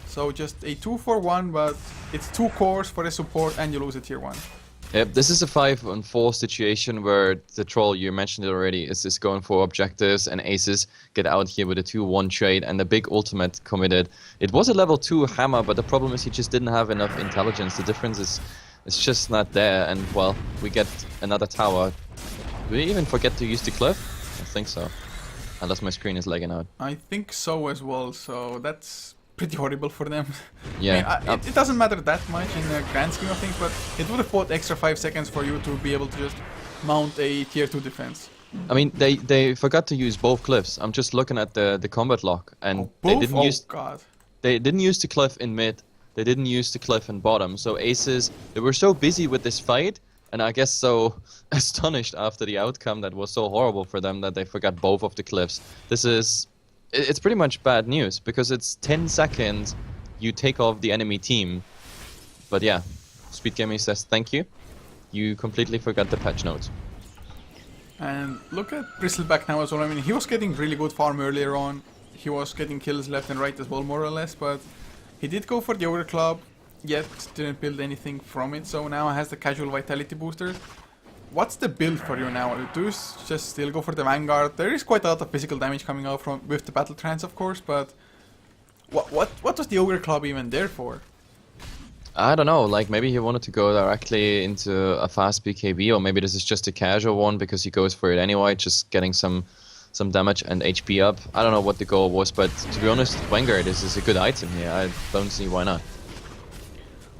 So just a 2 for 1, but it's 2 cores for a support and you lose a tier 1. Yep, this is a 5-on-4 situation where the Troll, you mentioned it already, is going for objectives, and Aces get out here with a 2-1 trade and a big ultimate committed. It was a level 2 hammer, but the problem is he just didn't have enough intelligence. The difference is just not there, and well, we get another tower. Do we even forget to use the cliff? I think so. Unless my screen is lagging out. I think so as well, so that's pretty horrible for them. Yeah. I mean, it doesn't matter that much in the grand scheme of things, but it would have fought extra 5 seconds for you to be able to just mount a tier 2 defense. I mean, they forgot to use both cliffs. I'm just looking at the combat log, and they didn't use. God. They didn't use the cliff in mid. They didn't use the cliff in bottom. So Aces, they were so busy with this fight, and I guess so astonished after the outcome that was so horrible for them that they forgot both of the cliffs. It's pretty much bad news, because it's 10 seconds you take off the enemy team. But yeah, Speed Gaming says thank you. You completely forgot the patch notes. And look at Bristleback now as well. I mean, he was getting really good farm earlier on. He was getting kills left and right as well, more or less, but he did go for the Ogre Club, yet didn't build anything from it, so now has the casual vitality booster. What's the build for you now? Do you just still go for the Vanguard? There is quite a lot of physical damage coming out from with the Battle Trance, of course, but what was the Ogre Club even there for? I don't know, like maybe he wanted to go directly into a fast BKB, or maybe this is just a casual one because he goes for it anyway, just getting some damage and HP up. I don't know what the goal was, but to be honest, Vanguard is a good item here. I don't see why not.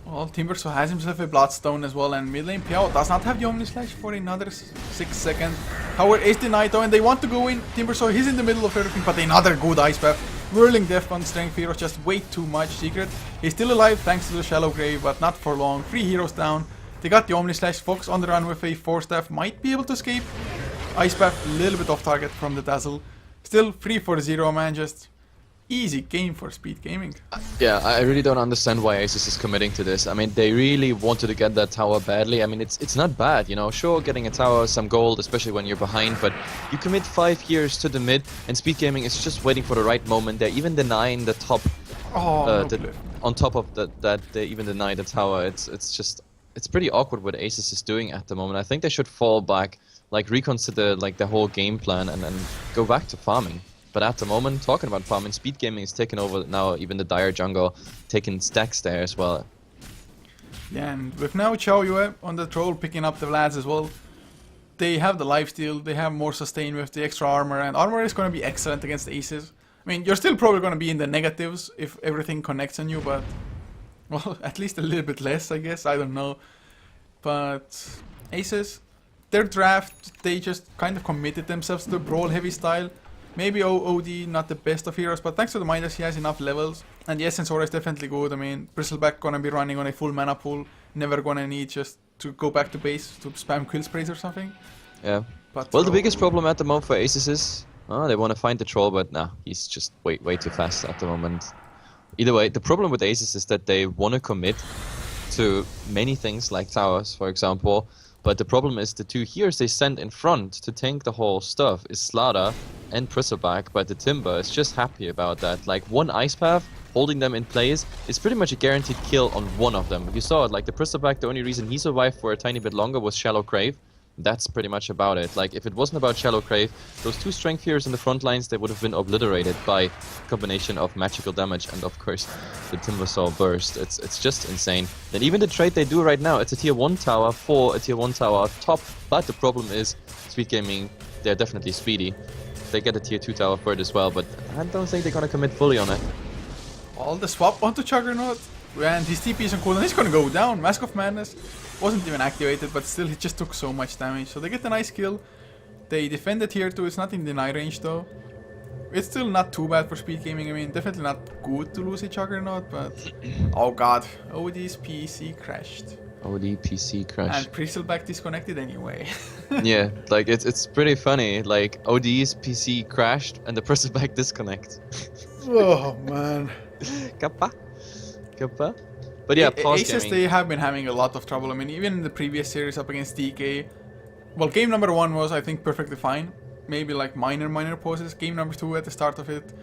Well, Timbersaw has himself a Bloodstone as well, and mid lane Piao does not have the Omni Slash for another 6 seconds. However, is denied though, and they want to go in. Timbersaw, he's in the middle of everything, but another good Ice Path. Whirling Death on Strength Heroes, just way too much. Secret, he's still alive thanks to the Shallow Grave, but not for long. 3 heroes down. They got the Omni Slash. Fox on the run with a 4-staff, might be able to escape. Ice Path, a little bit off target from the Dazzle. Still 3-4-0, man, just easy game for Speed Gaming. Yeah, I really don't understand why Aces is committing to this. I mean, they really wanted to get that tower badly. I mean, it's not bad, you know. Sure, getting a tower, some gold, especially when you're behind, but you commit 5 years to the mid, and Speed Gaming is just waiting for the right moment. They're even denying the top. On top of that, they even deny the tower. It's pretty awkward what Aces is doing at the moment. I think they should fall back, like reconsider like the whole game plan, and go back to farming. But at the moment, talking about farming, Speed Gaming is taking over now, even the Dire Jungle, taking stacks there as well. Yeah, and with now Xiao Yue on the Troll picking up the Vlads as well, they have the lifesteal, they have more sustain with the extra armor, and armor is going to be excellent against the Aces. I mean, you're still probably going to be in the negatives if everything connects on you, but, well, at least a little bit less, I guess, I don't know. But Aces, their draft, they just kind of committed themselves to the brawl heavy style. Maybe OD not the best of heroes, but thanks to the Midas he has enough levels. And yes, Sensora is definitely good. I mean, Bristleback gonna be running on a full mana pool, never gonna need just to go back to base to spam kill sprays or something. Yeah. But well, the biggest problem at the moment for Aces is, they want to find the Troll, but nah, he's just way too fast at the moment. Either way, the problem with Aces is that they want to commit to many things like towers, for example. But the problem is the 2 heroes they send in front to tank the whole stuff is Slaughter and Bristleback, but the Timber is just happy about that. Like, one Ice Path holding them in place is pretty much a guaranteed kill on one of them. You saw it, like the Bristleback, the only reason he survived for a tiny bit longer was Shallow Grave. That's pretty much about it. Like, if it wasn't about Shallow Crave, those two Strength Fears in the front lines, they would have been obliterated by combination of magical damage and, of course, the Timbersaw burst. It's just insane. And even the trade they do right now, it's a tier 1 tower for a tier 1 tower top. But the problem is, Speed Gaming, they're definitely speedy. They get a tier 2 tower for it as well, but I don't think they're gonna commit fully on it. All the swap onto Juggernaut, and his TP is on cooldown. He's gonna go down. Mask of Madness wasn't even activated, but still he just took so much damage. So they get a nice kill. They defend the tier 2. It's not in deny range though. It's still not too bad for Speed Gaming. I mean, definitely not good to lose a Juggernaut, but oh god, OD's PC crashed. OD PC crash. And Bristleback disconnected anyway. Yeah, like it's pretty funny. Like OD's PC crashed and the Bristleback disconnect. Oh man. Kappa. Kappa. But yeah, pause Aces, gaming. they have been having a lot of trouble. I mean, even in the previous series up against DK, well, game number 1 was, I think, perfectly fine. Maybe like minor pauses. Game number 2, at the start of it,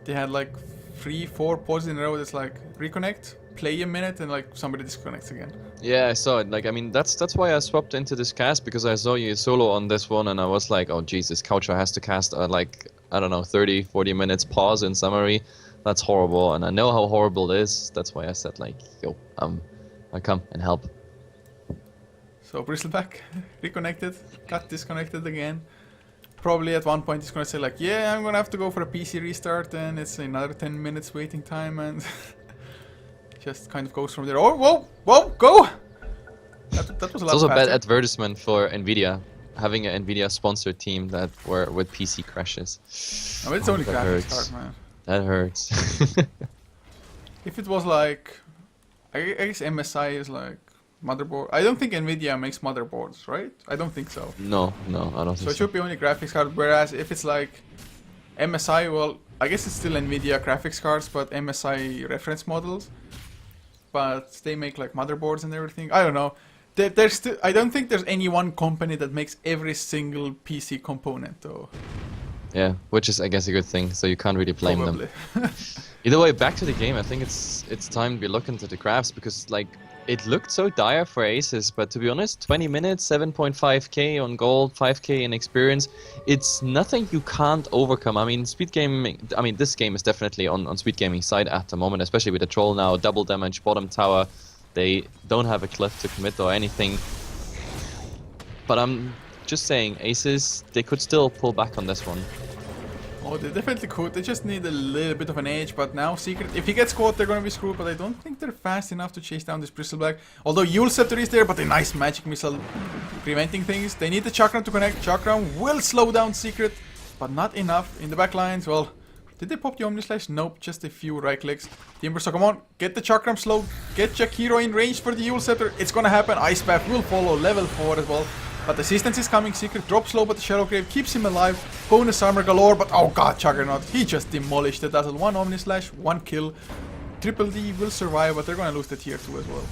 they had like 3-4 pauses in a row. That's like reconnect, play a minute, and like somebody disconnects again. Yeah, I saw it. Like, I mean, that's why I swapped into this cast, because I saw you solo on this one, and I was like, oh Jesus, Coucher has to cast like, I don't know, 30-40 minutes pause in summary. That's horrible, and I know how horrible it is. That's why I said like, yo, I come and help. So Bristleback reconnected, got disconnected again. Probably at one point he's gonna say like, yeah, I'm gonna have to go for a PC restart, and it's another 10 minutes waiting time, and just kind of goes from there. Oh, whoa, go! That was a lot. It's also a bad faster. advertisement for Nvidia, having an Nvidia sponsored team that were with PC crashes. No, it's only that graphics hurts. card, man. That hurts. If it was like, I guess MSI is like motherboard. I don't think Nvidia makes motherboards, right? I don't think so. No, I don't So think it should be only graphics card. Whereas if it's like MSI, well, I guess it's still Nvidia graphics cards, but MSI reference models. But they make like motherboards and everything. I don't know. There's still, I don't think there's any one company that makes every single PC component, though. Yeah, which is, I guess, a good thing, so you can't really blame Probably. them. Either way, back to the game, I think it's time we look into the graphs, because, like, it looked so dire for Aces, but to be honest, 20 minutes, 7.5k on gold, 5k in experience, it's nothing you can't overcome. I mean, Speed Gaming, I mean, this game is definitely on Speed Gaming side at the moment, especially with the Troll now, double damage, bottom tower. They don't have a cliff to commit or anything. But I'm just saying, Aces, they could still pull back on this one. Oh, they definitely could. They just need a little bit of an edge, but now Secret, if he gets caught, they're gonna be screwed, but I don't think they're fast enough to chase down this Bristleback. Although Yule Scepter is there, but a nice magic missile preventing things. They need the Chakram to connect. Chakram will slow down Secret, but not enough. In the back lines, well, did they pop the Omni Slash? Nope, just a few right clicks. Timbersaw, come on, get the Chakram slow, get Jakiro in range for the Yule Scepter. It's gonna happen. Ice Path will follow, level 4 as well. But assistance is coming. Secret drops low, but the Shadow Grave keeps him alive. Bonus armor galore, but oh god, Juggernaut. He just demolished the Dazzle. 1 Omni Slash, 1 kill. Triple D will survive, but they're gonna lose the tier 2 as well.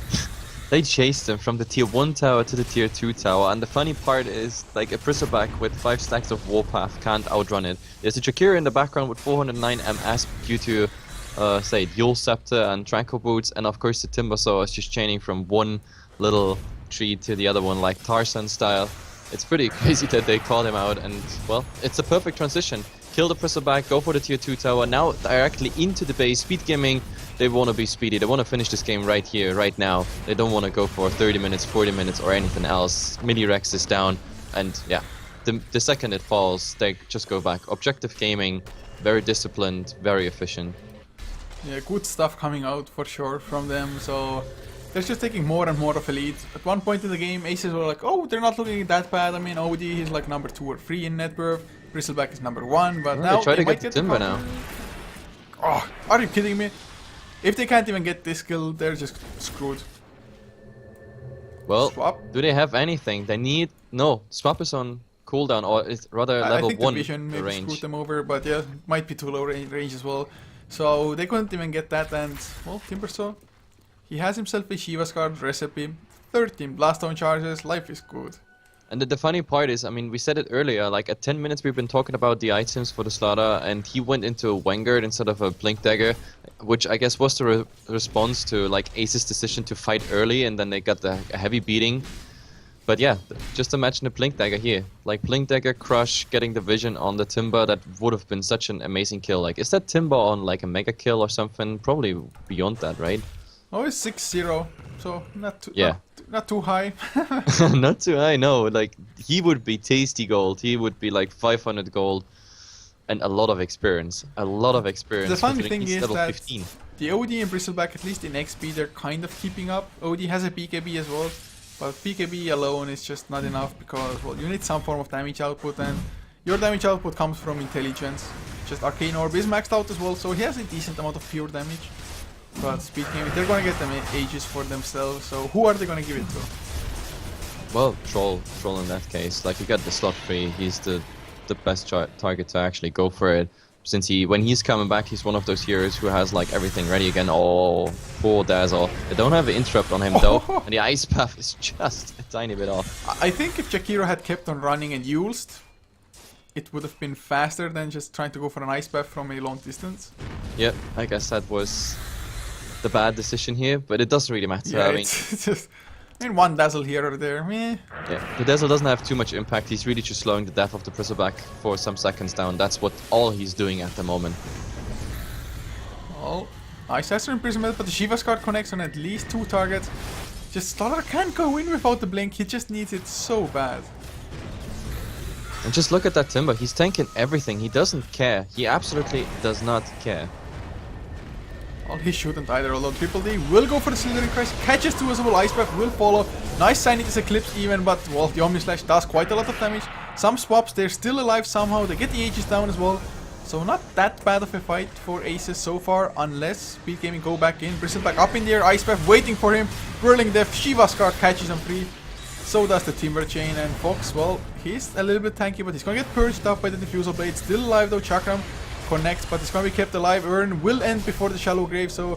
They chased him from the tier 1 tower to the tier 2 tower, and the funny part is, like, a Bristleback with 5 stacks of Warpath can't outrun it. There's a Jakira in the background with 409 MS due to, say, Yule Scepter and Tranquil Boots, and of course the Timbersaw is just chaining from one little tree to the other one, like Tarzan style. It's pretty crazy that they called him out, and well, it's a perfect transition. Kill the Bristleback, go for the tier 2 tower, now directly into the base. Speed Gaming, they want to be speedy, they want to finish this game right here, right now. They don't want to go for 30 minutes, 40 minutes or anything else. Mini-Rex is down, and yeah, the second it falls, they just go back. Objective gaming, very disciplined, very efficient. Yeah, good stuff coming out for sure from them, so they're just taking more and more of a lead. At one point in the game, Aces were like, oh, they're not looking that bad. I mean, OD is like number 2 or 3 in net worth. Bristleback is number 1, but now they try to might get the Timber now. Oh, are you kidding me? If they can't even get this kill, they're just screwed. Well, Swap. do they have anything? They need... No, Swap is on cooldown, or it's rather I level think 1 the vision maybe range. screwed them over, but yeah, might be too low range as well. So they couldn't even get that, and well, Timbersaw, he has himself a Shiva's card recipe, 13 Blast Stone charges, life is good. And the funny part is, I mean, we said it earlier, like at 10 minutes we've been talking about the items for the Slaughter, and he went into a Vanguard instead of a Blink Dagger, which I guess was the response to like Ace's decision to fight early, and then they got a heavy beating. But yeah, just imagine a Blink Dagger here. Like Blink Dagger, Crush, getting the vision on the Timber, that would have been such an amazing kill. Like, is that Timber on like a mega kill or something? Probably beyond that, right? Oh, it's 6-0, so not too, Yeah. not too high. Not too high, no. Like, he would be tasty gold. He would be like 500 gold and a lot of experience. A lot of experience. The funny with thing He's is level that 15. the OD and Bristleback, at least in XP, they're kind of keeping up. OD has a BKB as well, but BKB alone is just not enough because, well, you need some form of damage output, and your damage output comes from intelligence. Just Arcane Orb is maxed out as well, so he has a decent amount of pure damage. But Speed Gaming, they're gonna get them Aegis for themselves, so who are they gonna give it to? Well, Troll in that case. Like, you got the slot free. He's the best target to actually go for it. Since when he's coming back, he's one of those heroes who has like everything ready again. Oh, poor Dazzle. They don't have an interrupt on him though, and the ice path is just a tiny bit off. I think if Jakiro had kept on running and used, it would have been faster than just trying to go for an ice path from a long distance. Yep, I guess that was the bad decision here, but it doesn't really matter. Yeah, I mean, it's just, one Dazzle here or there, meh. yeah, the Dazzle doesn't have too much impact. He's really just slowing the death of the Bristleback for some seconds down. That's all he's doing at the moment. Well, Ice Aster Imprisonment, but the Shiva's card connects on at least 2 targets. Just Slaughter can't go in without the blink, he just needs it so bad. And just look at that Timber. He's tanking everything. He doesn't care. He absolutely does not care. Well, he shouldn't either, although Triple D will go for the Slithering Christ, catches 2 as well, Ice Breath will follow. Nice Sanity is Eclipse even, but well, the Omni Slash does quite a lot of damage. Some swaps, they're still alive somehow, they get the Aegis down as well. So not that bad of a fight for Aces so far, unless Speed Gaming go back in. Bristleback up in the air, Ice Breath waiting for him, Whirling Death, Shiva's card catches him free. So does the Timber Chain, and Fox, well, he's a little bit tanky, but he's gonna get purged up by the Diffusal Blade. Still alive though, Chakram connects, but it's gonna be kept alive. Urn will end before the Shallow Grave, so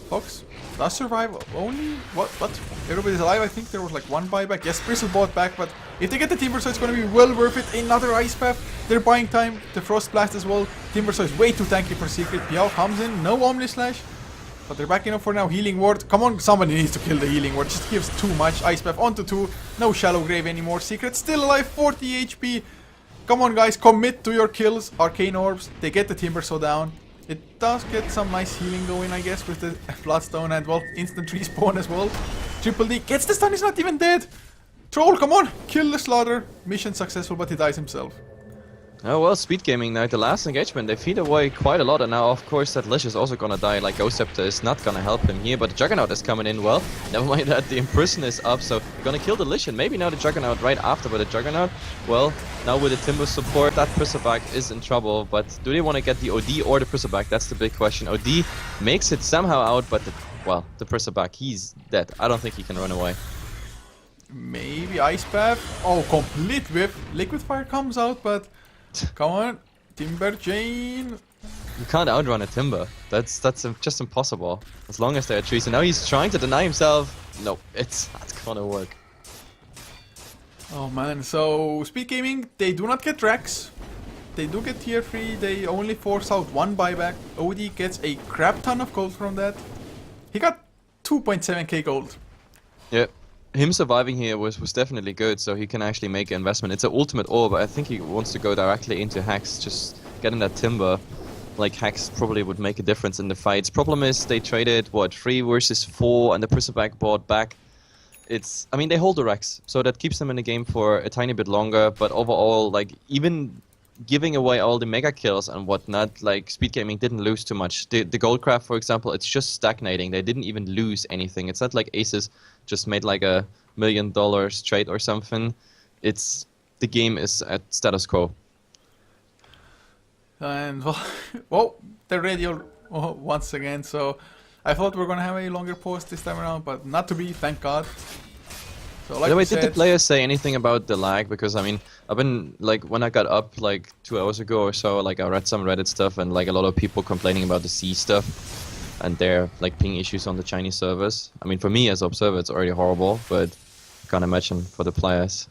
Fox does survive. Only what everybody's alive. I think there was like 1 buyback. Yes, Bristle bought back, but if they get the Timber Saw, it's gonna be well worth it. Another Ice Path, they're buying time. The Frost Blast as well. Timber Saw is way too tanky for Secret. Piao comes in, no Omni Slash, but they're backing up for now. Healing Ward, come on, somebody needs to kill the Healing Ward. Just gives too much. Ice Path onto 2, no Shallow Grave anymore. Secret still alive, 40 HP. Come on guys, commit to your kills. Arcane Orbs, they get the Timber Saw down. It does get some nice healing going, I guess, with the Bloodstone and, well, instant respawn as well. Triple D gets the stun, he's not even dead. Troll, come on, kill the Slaughter. Mission successful, but he dies himself. Oh well, Speed Gaming now, the last engagement, they feed away quite a lot, and now of course that Lich is also gonna die. Like, Ghost Scepter is not gonna help him here, but the Juggernaut is coming in. Well, never mind that, the Imprison is up, so you're gonna kill the Lich, and maybe now the Juggernaut right after, but the Juggernaut, well, now with the Timber support, that Bristleback is in trouble, but do they want to get the OD or the Bristleback? That's the big question. OD makes it somehow out, but the Bristleback, he's dead. I don't think he can run away. Maybe Ice Path. Oh, complete whip. Liquid Fire comes out, but come on, Timber Chain. You can't outrun a Timber. That's just impossible. As long as there are trees. And now he's trying to deny himself. No, it's not gonna work. Oh man, so Speed Gaming, they do not get Rex. They do get tier 3, they only force out 1 buyback. OD gets a crap ton of gold from that. He got 2.7k gold. Yeah. Him surviving here was definitely good, so he can actually make an investment. It's an ultimate orb, but I think he wants to go directly into Hex, just getting that Timber. Like, Hex probably would make a difference in the fights. Problem is, they traded, what, 3 versus 4, and the Bristleback bought back. I mean, they hold the Rex, so that keeps them in the game for a tiny bit longer, but overall, like, even giving away all the mega kills and whatnot, like, Speed Gaming didn't lose too much. The Goldcraft, for example, it's just stagnating. They didn't even lose anything. It's not like Aces just made like $1 million trade or something. The game is at status quo. And well, the radio once again, so I thought we were gonna have a longer pause this time around, but not to be, thank God. So like did the players say anything about the lag? Because I mean, I've been like, when I got up like 2 hours ago or so, like I read some Reddit stuff and like a lot of people complaining about the C stuff and their like ping issues on the Chinese servers. I mean, for me as an observer, it's already horrible, but I can't imagine for the players.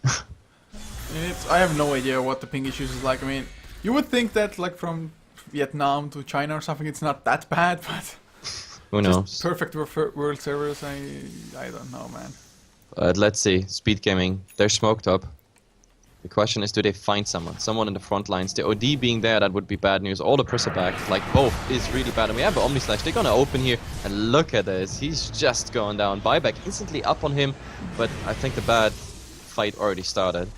I have no idea what the ping issues is like. I mean, you would think that like from Vietnam to China or something, it's not that bad, but who knows? Perfect world servers, I don't know, man. Let's see. Speed gaming. They're smoked up. The question is, do they find someone? Someone in the front lines. The OD being there, that would be bad news. Or the presser back, like both, is really bad. And we have the Omni Slash. They're gonna open here, and look at this. He's just going down. Buyback instantly up on him, but I think the bad fight already started.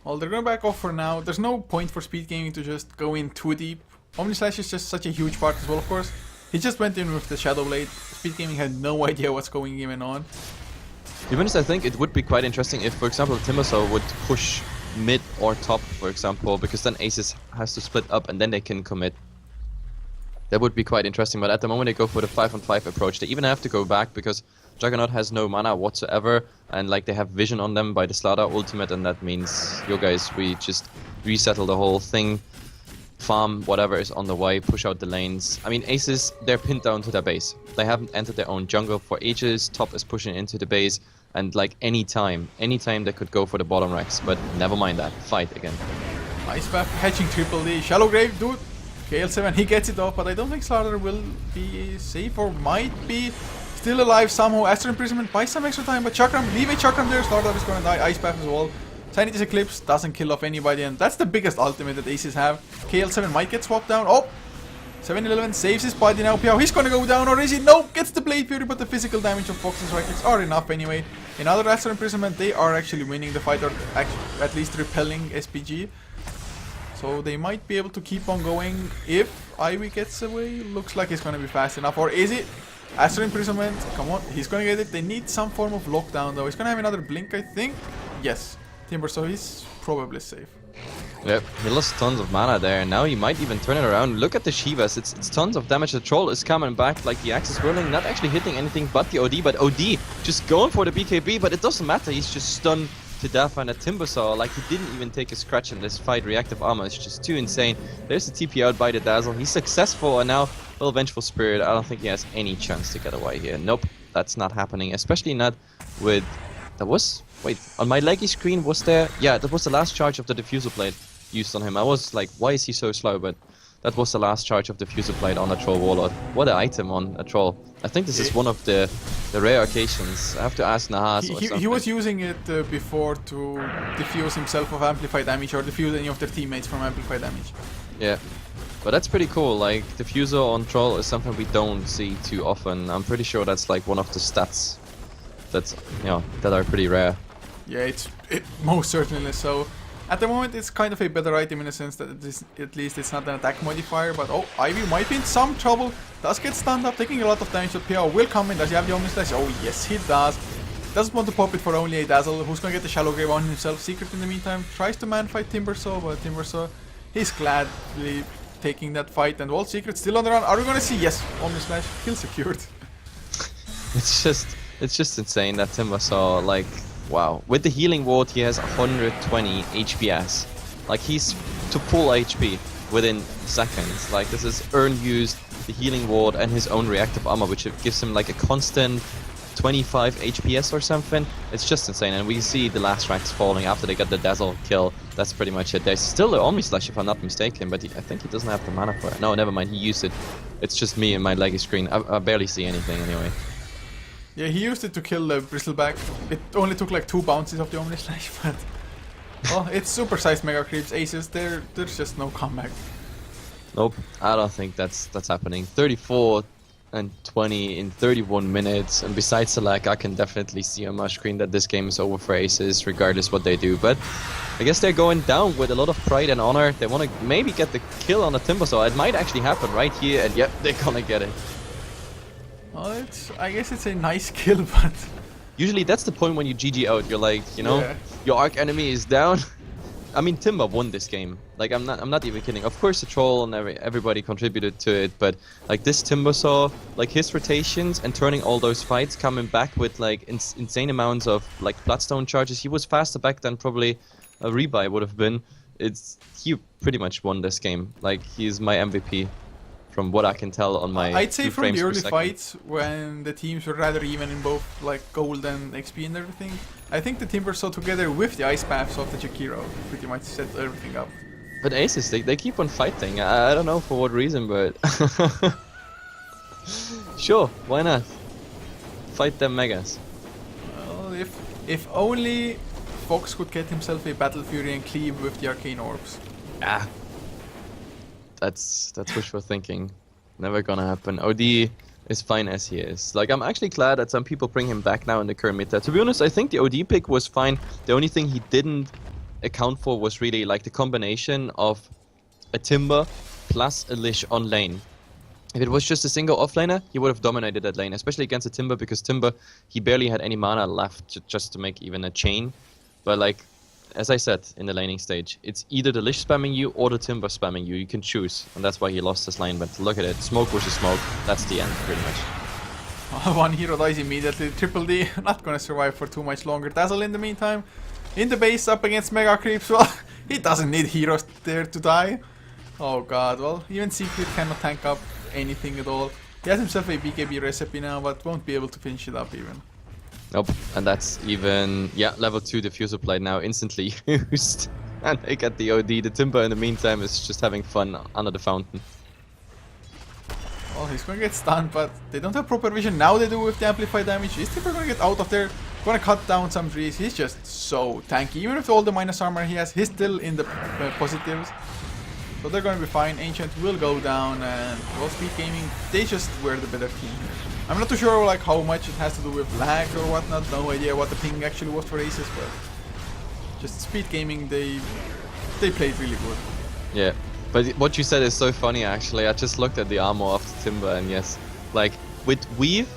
Well, they're gonna back off for now. There's no point for speed gaming to just go in too deep. Omni Slash is just such a huge part as well, of course. He just went in with the Shadow Blade. Speed gaming had no idea what's going even on. To be honest, I think it would be quite interesting if, for example, Timbersaw would push mid or top, for example, because then Aces has to split up and then they can commit. That would be quite interesting, but at the moment they go for the 5-on-5 approach. They even have to go back because Juggernaut has no mana whatsoever, and like they have vision on them by the Slaughter ultimate, and that means, yo guys, we just resettle the whole thing. Farm whatever is on the way, push out the lanes. I mean, Aces, they're pinned down to their base. They haven't entered their own jungle for ages. Top is pushing into the base, and like anytime they could go for the bottom racks, but never mind that. Fight again. Ice Path catching triple D. Shallow Grave, dude. KL7, he gets it off, but I don't think Slaughter will be safe, or might be still alive somehow. Astral Imprisonment buys some extra time, but Chakram, leave a Chakram there. Slaughter is gonna die. Ice Path as well. Sanity's Eclipse doesn't kill off anybody, and that's the biggest ultimate that Aces have. KL7 might get swapped down. Oh! 7-11 saves his body now. Piao, he's gonna go down, or is he? No! Gets the Blade Fury, but the physical damage of Fox's right clicks are enough anyway. In other Astral Imprisonment, they are actually winning the fight, or at least repelling SPG. So they might be able to keep on going if Ivy gets away. Looks like he's gonna be fast enough, or is it? Astral Imprisonment, come on, he's gonna get it. They need some form of lockdown though. He's gonna have another blink, I think. Yes. Timber, so he's probably safe. Yep, he lost tons of mana there, and now he might even turn it around. Look at the Shivas, it's tons of damage. The Troll is coming back, like the axe is rolling, not actually hitting anything but the OD, but OD just going for the BKB, but it doesn't matter, he's just stunned to death, and a Timbersaw, like he didn't even take a scratch in this fight. Reactive armor is just too insane. There's the TP out by the Dazzle, he's successful, and now, well, Vengeful Spirit, I don't think he has any chance to get away here. Nope, that's not happening, especially not with... That was... Wait, on my leggy screen was there... Yeah, that was the last charge of the Diffusal Blade used on him. I was like, why is he so slow? But that was the last charge of the Diffusal Blade on a Troll Warlord. What an item on a Troll. I think this is one of the rare occasions. I have to ask Nahas or something. He was using it before to diffuse himself of Amplify damage, or diffuse any of their teammates from Amplify damage. Yeah. But that's pretty cool. Like, Diffuser on Troll is something we don't see too often. I'm pretty sure that's like one of the stats that's, you know, that are pretty rare. Yeah, it most certainly so. At the moment, it's kind of a better item in the sense that at least it's not an attack modifier. But oh, Ivy might be in some trouble. Does get stunned up, taking a lot of damage. But Piao will come in. Does he have the Omni Slash? Oh yes, he does. Doesn't want to pop it for only a Dazzle. Who's gonna get the Shallow Grave on himself? Secret in the meantime tries to man fight Timbersaw, but Timbersaw, he's gladly taking that fight. And Wall Secret still on the run. Are we gonna see? Yes, Omni Slash, kill secured. It's just insane that Timbersaw, like, wow. With the healing ward, he has 120 HPS. Like, he's to full HP within seconds. Like, this is earn used, the healing ward, and his own reactive armor, which gives him like a constant 25 HPS or something. It's just insane. And we see the last ranks falling after they got the Dazzle kill. That's pretty much it. There's still the Omni Slash, if I'm not mistaken, but I think he doesn't have the mana for it. No, never mind, he used it. It's just me and my leggy screen. I barely see anything anyway. Yeah, he used it to kill the Bristleback. It only took like 2 bounces of the Omni Slash, but... well, it's supersized Mega Creeps. Aces, there's just no comeback. Nope, I don't think that's happening. 34 and 20 in 31 minutes, and besides the lag, I can definitely see on my screen that this game is over for Aces, regardless what they do. But I guess they're going down with a lot of pride and honor. They want to maybe get the kill on the Timbersaw. It might actually happen right here, and yep, they're gonna get it. Well, I guess it's a nice kill, but... Usually that's the point when you GG out. You're like, you know, yeah. Your arc enemy is down. I mean, Timber won this game. Like, I'm not even kidding. Of course, the Troll and everybody contributed to it, but like this Timbersaw, like his rotations and turning all those fights, coming back with like insane amounts of like Bloodstone charges. He was faster back than probably a Rebuy would have been. He pretty much won this game. Like, he's my MVP. From what I can tell on my... I'd say from the early fights, when the teams were rather even in both like gold and XP and everything, I think the Timbersaw together with the Ice Paths of the Jakiro pretty much set everything up. But Aces, they keep on fighting. I don't know for what reason, but... sure, why not? Fight them Megas. Well, If only Fox could get himself a Battle Fury and cleave with the Arcane Orbs. Ah, that's wishful thinking. Never gonna happen. OD is fine as he is. Like, I'm actually glad that some people bring him back now in the current meta. To be honest, I think the OD pick was fine. The only thing he didn't account for was really like the combination of a Timber plus a Lich on lane. If it was just a single offlaner, he would have dominated that lane, especially against a Timber, because Timber, he barely had any mana left just to make even a chain. But like, as I said in the laning stage, it's either the Lich spamming you or the Timber spamming you. You can choose, and that's why he lost his lane. But look at it, smoke versus smoke, that's the end, pretty much. One hero dies immediately. Triple D, not gonna survive for too much longer. Dazzle in the meantime, in the base up against Mega Creeps. Well, he doesn't need heroes there to die. Oh god, well, even Secret cannot tank up anything at all. He has himself a BKB recipe now, but won't be able to finish it up even. Nope, and that's even, yeah, level 2 diffuser plate now instantly used. And they get the OD. The Timber in the meantime is just having fun under the fountain. Well, he's gonna get stunned, but they don't have proper vision. Now they do with the amplified damage. Is Timber gonna get out of there? Gonna cut down some trees. He's just so tanky. Even with all the minus armor he has, he's still in the positives. So they're gonna be fine. Ancient will go down, and well, Speed Gaming, they just were the better team here. I'm not too sure like how much it has to do with lag or whatnot. No idea what the ping actually was for Aces, but just Speed Gaming, they played really good. Yeah, but what you said is so funny actually. I just looked at the armor of the Timber, and yes, like with Weave,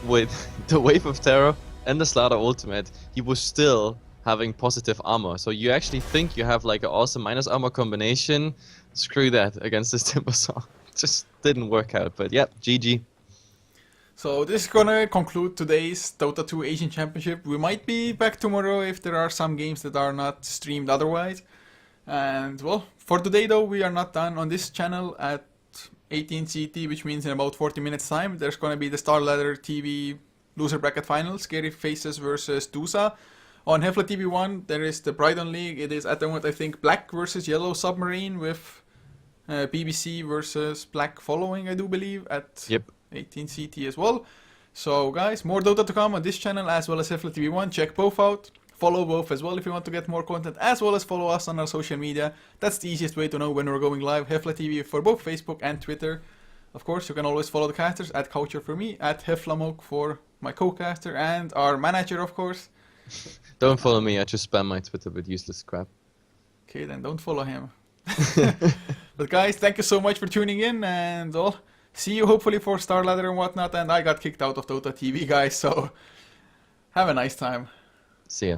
with the Wave of Terror and the Slaughter ultimate, he was still having positive armor. So you actually think you have like an awesome minus armor combination. Screw that against this Timber song. Just didn't work out, but yeah, GG. So this is gonna conclude today's Dota 2 Asian Championship. We might be back tomorrow if there are some games that are not streamed otherwise. And well, for today though, we are not done. On this channel at 18 CT, which means in about 40 minutes time, there's gonna be the Star Ladder TV loser bracket final, Scary Faces versus Dusa. On HeflaTV 1, there is the Brighton League. It is at the moment, I think, Black versus Yellow Submarine with BBC versus Black following, I do believe, at 18 CT as well. So guys, more Dota to come on this channel as well as HeflaTV 1. Check both out. Follow both as well if you want to get more content, as well as follow us on our social media. That's the easiest way to know when we're going live. HeflaTV for both Facebook and Twitter. Of course, you can always follow the casters at Coucher for me, at Heflamoke for my co-caster, and our manager, of course. Don't follow me, I just spam my Twitter with useless crap. Okay, then don't follow him. But guys, thank you so much for tuning in, and well, see you hopefully for Star Ladder and whatnot. And I got kicked out of Dota TV, guys, so have a nice time. See ya.